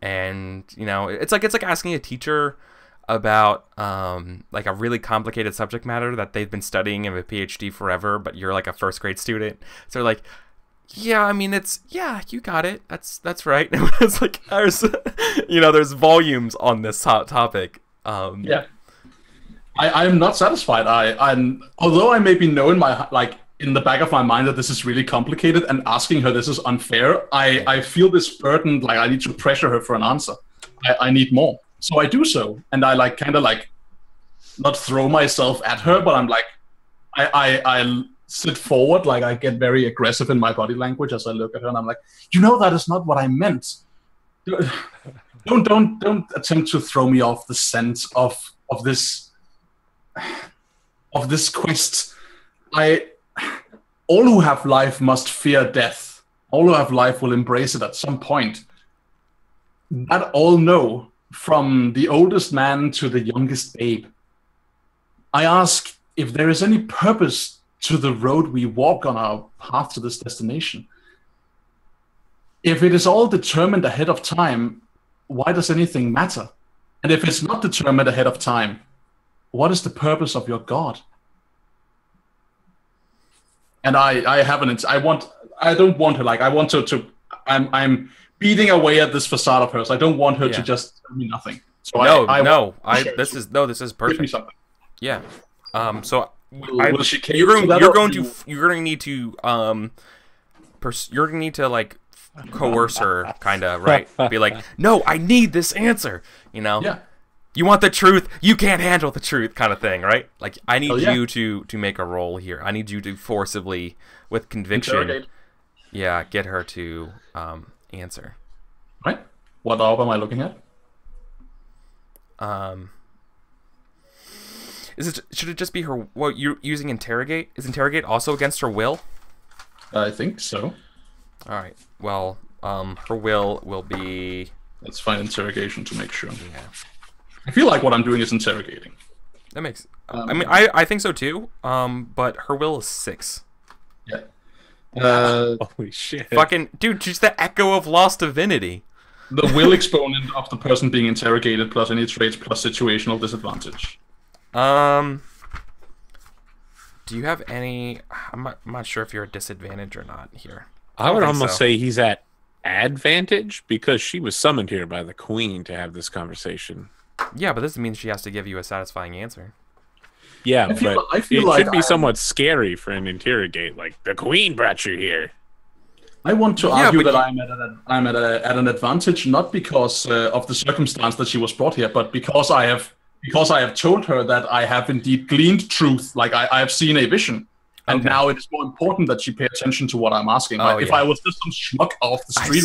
Speaker 1: and it's like asking a teacher about like a really complicated subject matter that they've been studying in a PhD forever, but you're like a first grade student, so like. Yeah, I mean you got it. That's right. It's like there's volumes on this topic.
Speaker 3: I'm not satisfied. I'm although I maybe know in the back of my mind that this is really complicated and asking her this is unfair. I feel this burden, like I need to pressure her for an answer. I need more, so I do so, and I kind of not throw myself at her, but I'm like I sit forward, like I get very aggressive in my body language as I look at her, and I'm like, that is not what I meant. Don't attempt to throw me off the scent of this quest. All who have life must fear death. All who have life will embrace it at some point. That all know, from the oldest man to the youngest babe. I ask if there is any purpose to the road we walk on our path to this destination. If it is all determined ahead of time, why does anything matter? And if it's not determined ahead of time, what is the purpose of your God? And I'm beating away at this facade of hers. I don't want her to just tell me nothing. So
Speaker 1: this is perfect.
Speaker 3: Give me something.
Speaker 1: Yeah. So
Speaker 3: Will she cave
Speaker 1: you're
Speaker 3: to that,
Speaker 1: going to need to like coerce her, kind of, right? Be like, no, I need this answer.
Speaker 3: Yeah.
Speaker 1: You want the truth? You can't handle the truth, kind of thing, right? Like, I need you to make a role here. I need you to forcibly, with conviction, get her to answer.
Speaker 3: Right. What orb am I looking at?
Speaker 1: Should it just be her? What you're using interrogate? Is interrogate also against her will?
Speaker 3: I think so.
Speaker 1: All right. Well, her will be.
Speaker 3: Let's find interrogation to make sure.
Speaker 1: Yeah.
Speaker 3: I feel like what I'm doing is interrogating.
Speaker 1: That makes. I mean, I think so too. But her will is 6.
Speaker 3: Yeah.
Speaker 2: Holy shit!
Speaker 1: Fucking dude, she's the echo of lost divinity.
Speaker 3: The will exponent of the person being interrogated plus any traits plus situational disadvantage.
Speaker 1: Do you have any? I'm not sure if you're at disadvantage or not here.
Speaker 2: I would almost say he's at advantage because she was summoned here by the queen to have this conversation.
Speaker 1: Yeah, but this means she has to give you a satisfying answer.
Speaker 2: Yeah,
Speaker 3: I feel
Speaker 2: it
Speaker 3: like
Speaker 2: should be somewhat scary for an interrogate. Like, the queen brought you here.
Speaker 3: I want to argue that I'm at an advantage, not because of the circumstance that she was brought here, but because I have told her that I have indeed gleaned truth. Like I have seen a vision, and now it is more important that she pay attention to what I'm asking. If I was just some schmuck off the street,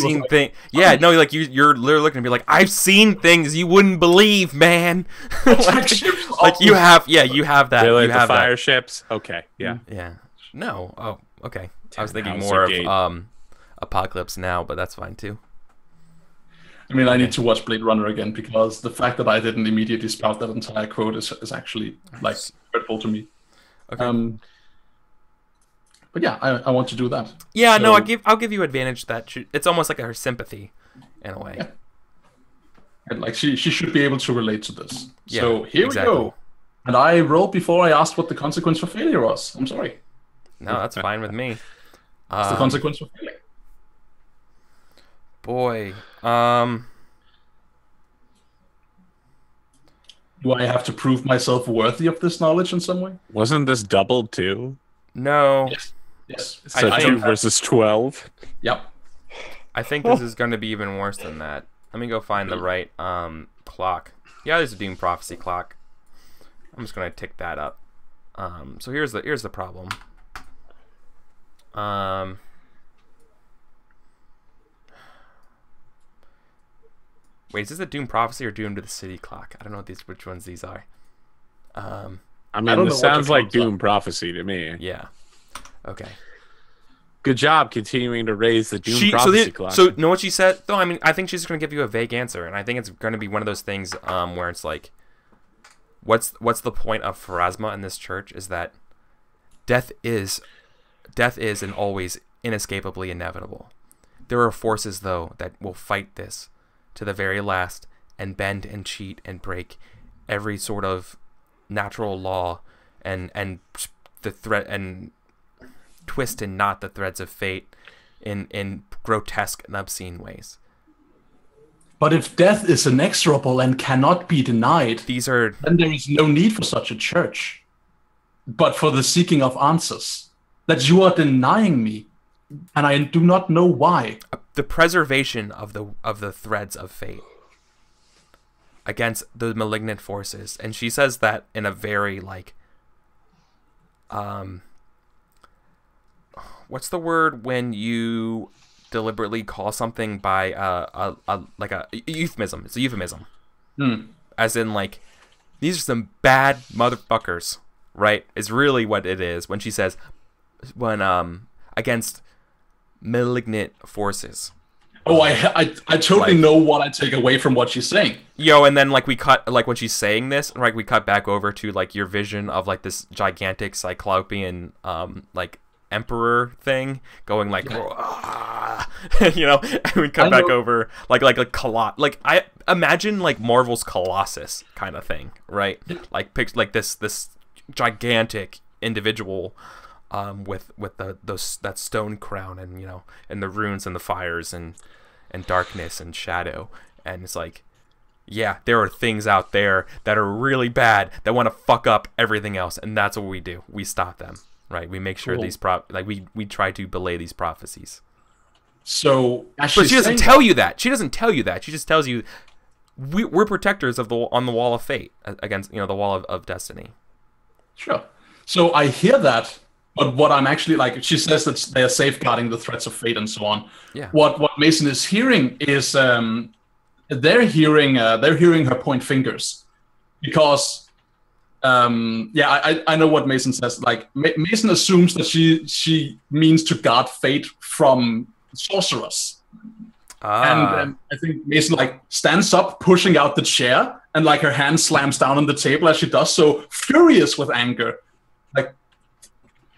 Speaker 1: you're literally looking to be like, I've seen things you wouldn't believe, man. You have that.
Speaker 2: Really,
Speaker 1: you have
Speaker 2: the fire
Speaker 1: that.
Speaker 2: Ships. Okay, yeah.
Speaker 1: No. Oh, okay. I was thinking more of Apocalypse Now, but that's fine too.
Speaker 3: I mean, I need to watch Blade Runner again because the fact that I didn't immediately spout that entire quote is actually like hurtful to me.
Speaker 1: Okay.
Speaker 3: But yeah, I want to do that.
Speaker 1: Yeah,
Speaker 3: So-
Speaker 1: no, I'll give you advantage that it's almost like her sympathy, in a way.
Speaker 3: Yeah. And like she should be able to relate to this.
Speaker 1: Yeah,
Speaker 3: So here
Speaker 1: exactly.
Speaker 3: we go. And I rolled before I asked what the consequence for failure was. I'm sorry.
Speaker 1: No, that's fine with me.
Speaker 3: It's the consequence for failing.
Speaker 1: Boy,
Speaker 3: Do I have to prove myself worthy of this knowledge in some way?
Speaker 2: Wasn't this doubled too?
Speaker 1: no.
Speaker 3: Yes.
Speaker 2: So
Speaker 1: I
Speaker 2: 2 versus 12.
Speaker 3: Yep.
Speaker 1: I think this is going to be even worse than that. Let me go find the right clock. Yeah, there's a Doom Prophecy clock. I'm just going to tick that up. So here's the problem. Wait, is this a Doom Prophecy or Doom to the City clock? I don't know which ones these are.
Speaker 2: I
Speaker 3: I
Speaker 2: mean,
Speaker 3: don't
Speaker 2: this
Speaker 3: know what
Speaker 2: sounds
Speaker 3: the
Speaker 2: like
Speaker 3: codes are.
Speaker 2: Doom Prophecy to me.
Speaker 1: Yeah. Okay.
Speaker 2: Good job continuing to raise the Doom
Speaker 1: So
Speaker 2: Prophecy clock.
Speaker 1: you know what she said? No, I mean, I think she's going to give you a vague answer, and I think it's going to be one of those things where it's like, what's the point of Pharasma in this church? Is that death is and always inescapably inevitable. There are forces, though, that will fight this to the very last and bend and cheat and break every sort of natural law and the threat and twist and knot the threads of fate in grotesque and obscene ways.
Speaker 3: But if death is inexorable and cannot be denied,
Speaker 1: These are
Speaker 3: then there is no need for such a church. But for the seeking of answers, that you are denying me, and I do not know why.
Speaker 1: the preservation of the threads of fate against the malignant forces. And she says that in a very like what's the word when you deliberately call something by a euphemism? It's a euphemism. As in, like, these are some bad motherfuckers, right? Is really what it is when she says when against malignant forces.
Speaker 3: Oh, I totally know what I take away from what she's saying.
Speaker 1: Yo, and then like we cut like when she's saying this, right? We cut back over to like your vision of like this gigantic cyclopean like emperor thing going like you know, and we cut back over like I imagine like Marvel's Colossus kind of thing, right? Like like this gigantic individual with that stone crown and, you know, and the runes and the fires and darkness and shadow. And it's like, yeah, there are things out there that are really bad that want to fuck up everything else, and that's what we do. We stop them, right? We make sure these we try to belay these prophecies.
Speaker 3: So,
Speaker 1: but she doesn't tell you that. She doesn't tell you that. She just tells you we're protectors of on the wall of fate against, you know, the wall of destiny.
Speaker 3: Sure. So I hear that. But what I'm actually like, she says that they're safeguarding the threats of fate and so on.
Speaker 1: Yeah.
Speaker 3: What Mason is hearing is they're hearing her point fingers, because I know what Mason says. Like Mason assumes that she means to guard fate from sorcerers. And I think Mason like stands up, pushing out the chair, and like her hand slams down on the table as she does so, furious with anger. Like.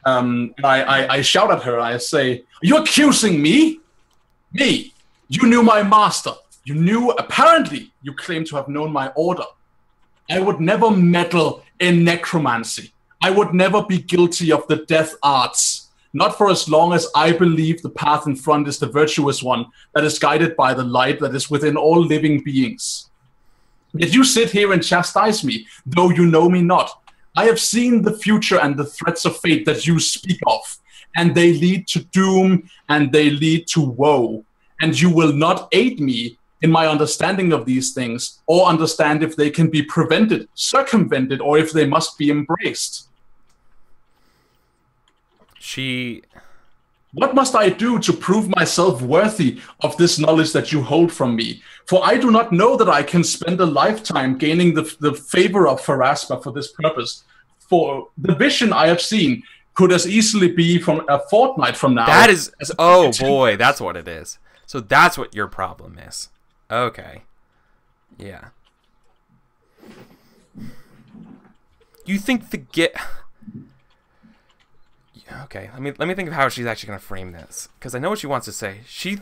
Speaker 3: I shout at her. I say, "Are you accusing me? Me? You knew my master. You knew, apparently, you claim to have known my order. I would never meddle in necromancy. I would never be guilty of the death arts. Not for as long as I believe the path in front is the virtuous one that is guided by the light that is within all living beings. Yet you sit here and chastise me, though you know me not. I have seen the future and the threats of fate that you speak of, and they lead to doom and they lead to woe. And you will not aid me in my understanding of these things, or understand if they can be prevented, circumvented, or if they must be embraced. What must I do to prove myself worthy of this knowledge that you hold from me? For I do not know that I can spend a lifetime gaining the favor of Pharasma for this purpose. For the vision I have seen could as easily be from a fortnight from now.
Speaker 1: That is, oh boy, that's what it is. So that's what your problem is. Okay. Yeah. You think the Okay, let me think of how she's actually going to frame this, because I know what she wants to say. She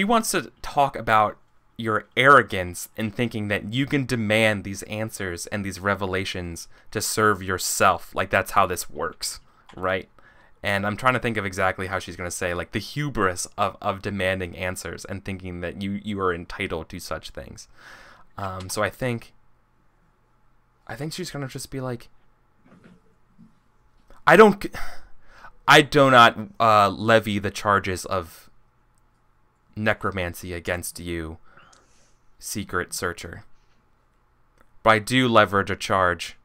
Speaker 1: wants to talk about your arrogance in thinking that you can demand these answers and these revelations to serve yourself. Like, that's how this works, right? And I'm trying to think of exactly how she's going to say, like, the hubris of demanding answers and thinking that you are entitled to such things. So I think she's going to just be like, I do not levy the charges of necromancy against you, secret searcher. But I do levy a charge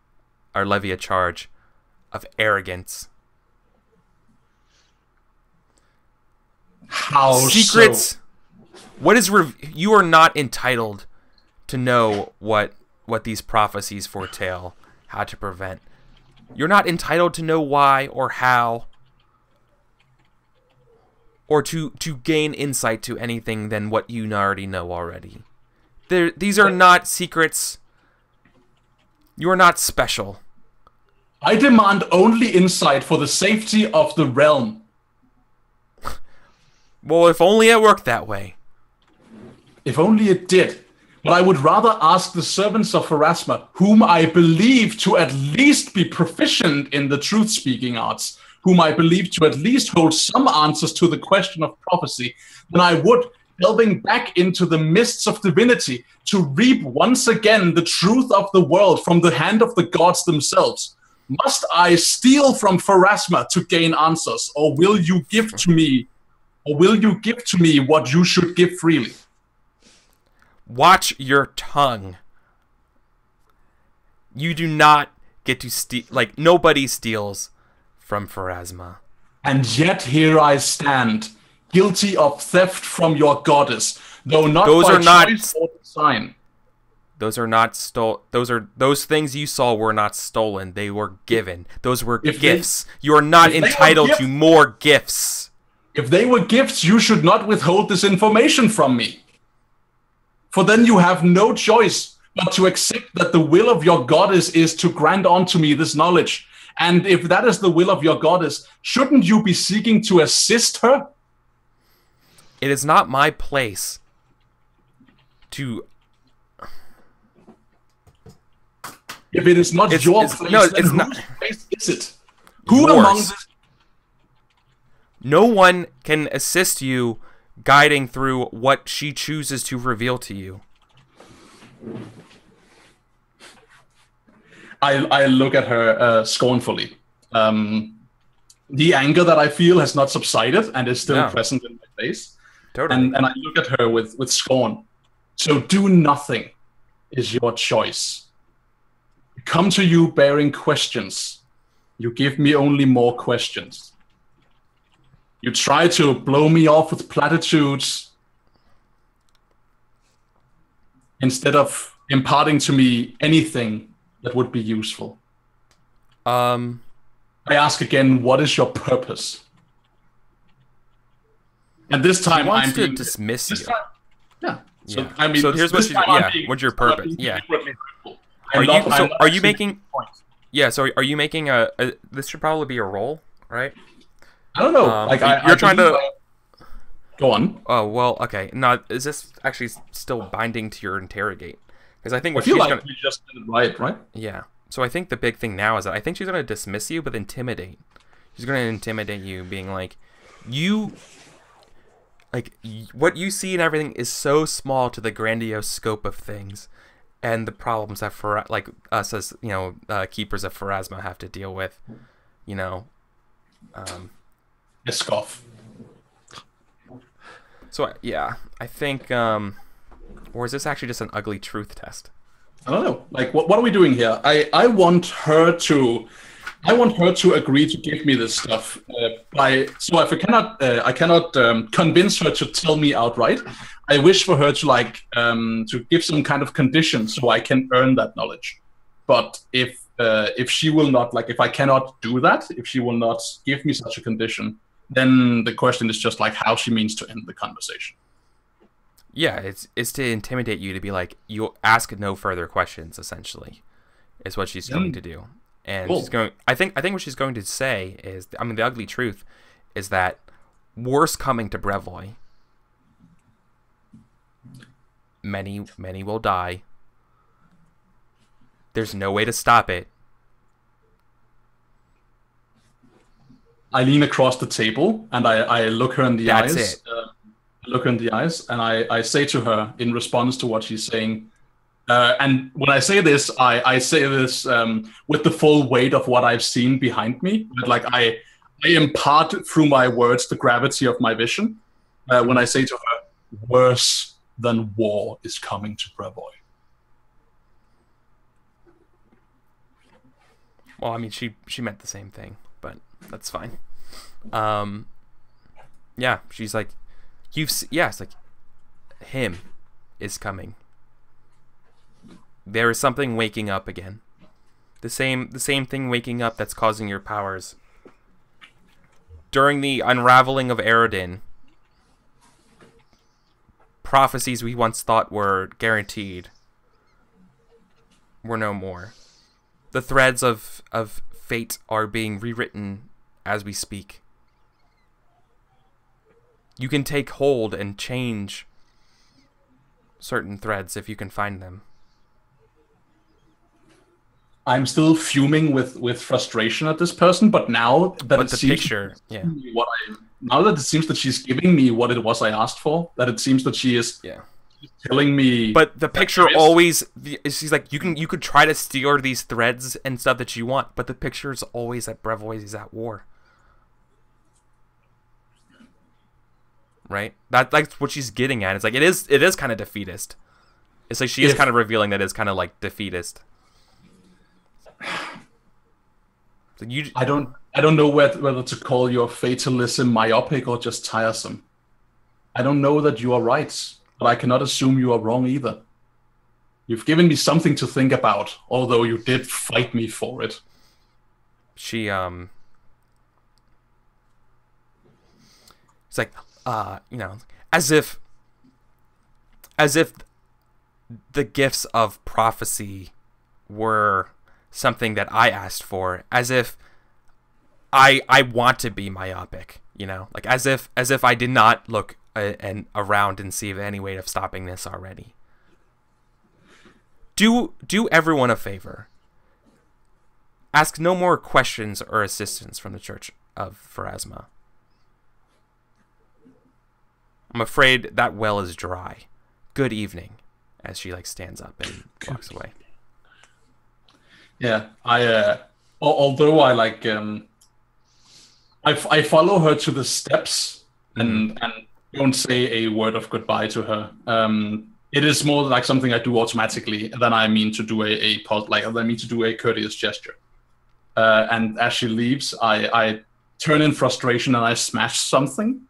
Speaker 1: of arrogance.
Speaker 3: How
Speaker 1: secrets?
Speaker 3: so?
Speaker 1: What is you are not entitled to know what these prophecies foretell, how to prevent. You're not entitled to know why or how, or to gain insight to anything than what you already know already. These are not secrets. You are not special.
Speaker 3: I demand only insight for the safety of the realm.
Speaker 1: Well, if only it worked that way.
Speaker 3: If only it did. But I would rather ask the servants of Pharasma, whom I believe to at least be proficient in the truth-speaking arts, whom I believe to at least hold some answers to the question of prophecy, than I would delving back into the mists of divinity to reap once again the truth of the world from the hand of the gods themselves. Must I steal from Pharasma to gain answers, or will you give to me what you should give freely?
Speaker 1: Watch your tongue. You do not get to steal. Like, nobody steals from Pharasma.
Speaker 3: And yet here I stand, guilty of theft from your goddess, though not
Speaker 1: Those
Speaker 3: by
Speaker 1: are not
Speaker 3: choice or design.
Speaker 1: Those are not those things you saw were not stolen. They were given. Those were gifts. You are not entitled to more gifts.
Speaker 3: If they were gifts, you should not withhold this information from me. For then you have no choice but to accept that the will of your goddess is to grant unto me this knowledge. And if that is the will of your goddess, shouldn't you be seeking to assist her?
Speaker 1: It is not my place to...
Speaker 3: If it is not your place,
Speaker 1: no,
Speaker 3: then
Speaker 1: it's
Speaker 3: whose
Speaker 1: not.
Speaker 3: place is it? Who
Speaker 1: Yours.
Speaker 3: among this...
Speaker 1: No one can assist you guiding through what she chooses to reveal to you.
Speaker 3: I look at her scornfully. The anger that I feel has not subsided and is still present in my face.
Speaker 1: Totally.
Speaker 3: And I look at her with scorn. So do nothing is your choice. I come to you bearing questions. You give me only more questions. You try to blow me off with platitudes instead of imparting to me anything that would be useful. I ask again, what is your purpose? And this time
Speaker 1: I'm to dismiss you.
Speaker 3: Yeah. So
Speaker 1: yeah.
Speaker 3: I mean,
Speaker 1: so here's what you. Yeah. What's your purpose? Yeah. Are you making? Yeah. So are you making a? This should probably be a roll, right?
Speaker 3: I don't know.
Speaker 1: You're trying to.
Speaker 3: Go on.
Speaker 1: Oh well. Okay. Now, is this actually still binding to your interrogate? Because I think what
Speaker 3: I feel
Speaker 1: she's
Speaker 3: like
Speaker 1: gonna.
Speaker 3: You just did it right?
Speaker 1: Yeah. So I think the big thing now is that I think she's gonna dismiss you, but intimidate. She's gonna intimidate you, being like, what you see and everything is so small to the grandiose scope of things, and the problems that us as keepers of Pharasma have to deal with.
Speaker 3: A scoff.
Speaker 1: So yeah, I think, or is this actually just an ugly truth test?
Speaker 3: I don't know. Like, what are we doing here? I want her to agree to give me this stuff. So if I cannot convince her to tell me outright, I wish for her to give some kind of condition so I can earn that knowledge. But if she will not, if I cannot do that, if she will not give me such a condition, then the question is just how she means to end the conversation.
Speaker 1: Yeah, it's to intimidate you, to be like, you ask no further questions, essentially, is what she's going to do. And
Speaker 3: Cool.
Speaker 1: she's going. I think what she's going to say is, I mean, the ugly truth is that war's coming to Brevoy. Many will die. There's no way to stop it.
Speaker 3: I lean across the table and I look her in the
Speaker 1: That's
Speaker 3: eyes.
Speaker 1: it.
Speaker 3: Look her in the eyes, and I say to her in response to what she's saying. And when I say this, I say this with the full weight of what I've seen behind me. But like I impart through my words the gravity of my vision. When I say to her, worse than war is coming to Brevoy.
Speaker 1: Well, I mean, she meant the same thing, but that's fine. Yeah, she's like, it's like, him is coming. There is something waking up again. The same thing waking up that's causing your powers. During the unraveling of Eredin, prophecies we once thought were guaranteed were no more. The threads of fate are being rewritten as we speak. You can take hold and change certain threads if you can find them.
Speaker 3: I'm still fuming with frustration at this person, but now that
Speaker 1: But the picture, yeah.
Speaker 3: Now that it seems that she's giving me what it was I asked for, that it seems that she is telling me.
Speaker 1: But the picture always, she's like, you could try to steal these threads and stuff that you want, but the picture is always that Brevois is at war. Right? That's what she's getting at. It's like, it is kind of defeatist. It's like she is kind of revealing that it's kind of like defeatist. So
Speaker 3: I don't know whether to call your fatalism myopic or just tiresome. I don't know that you are right, but I cannot assume you are wrong either. You've given me something to think about, although you did fight me for it.
Speaker 1: She it's like, you know, as if the gifts of prophecy were something that I asked for, as if I want to be myopic, you know, like as if I did not look around and see any way of stopping this already. Do everyone a favor. Ask no more questions or assistance from the Church of Pharasma. I'm afraid that well is dry. Good evening, as she like stands up and walks away.
Speaker 3: Yeah, although I like I follow her to the steps and don't say a word of goodbye to her. It is more like something I do automatically than I mean to do a courteous gesture. And as she leaves, I turn in frustration and I smash something.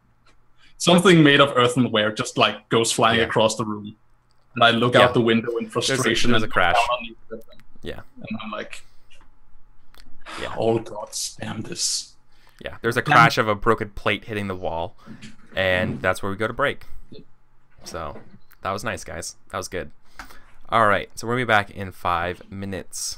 Speaker 3: Something made of earthenware just like goes flying across the room. And I look out the window in frustration.
Speaker 1: There's a crash. Yeah.
Speaker 3: And I'm like, oh gods, damn this.
Speaker 1: Yeah, there's a crash of a broken plate hitting the wall. And that's where we go to break. So, that was nice, guys. That was good. All right, so we'll be back in 5 minutes.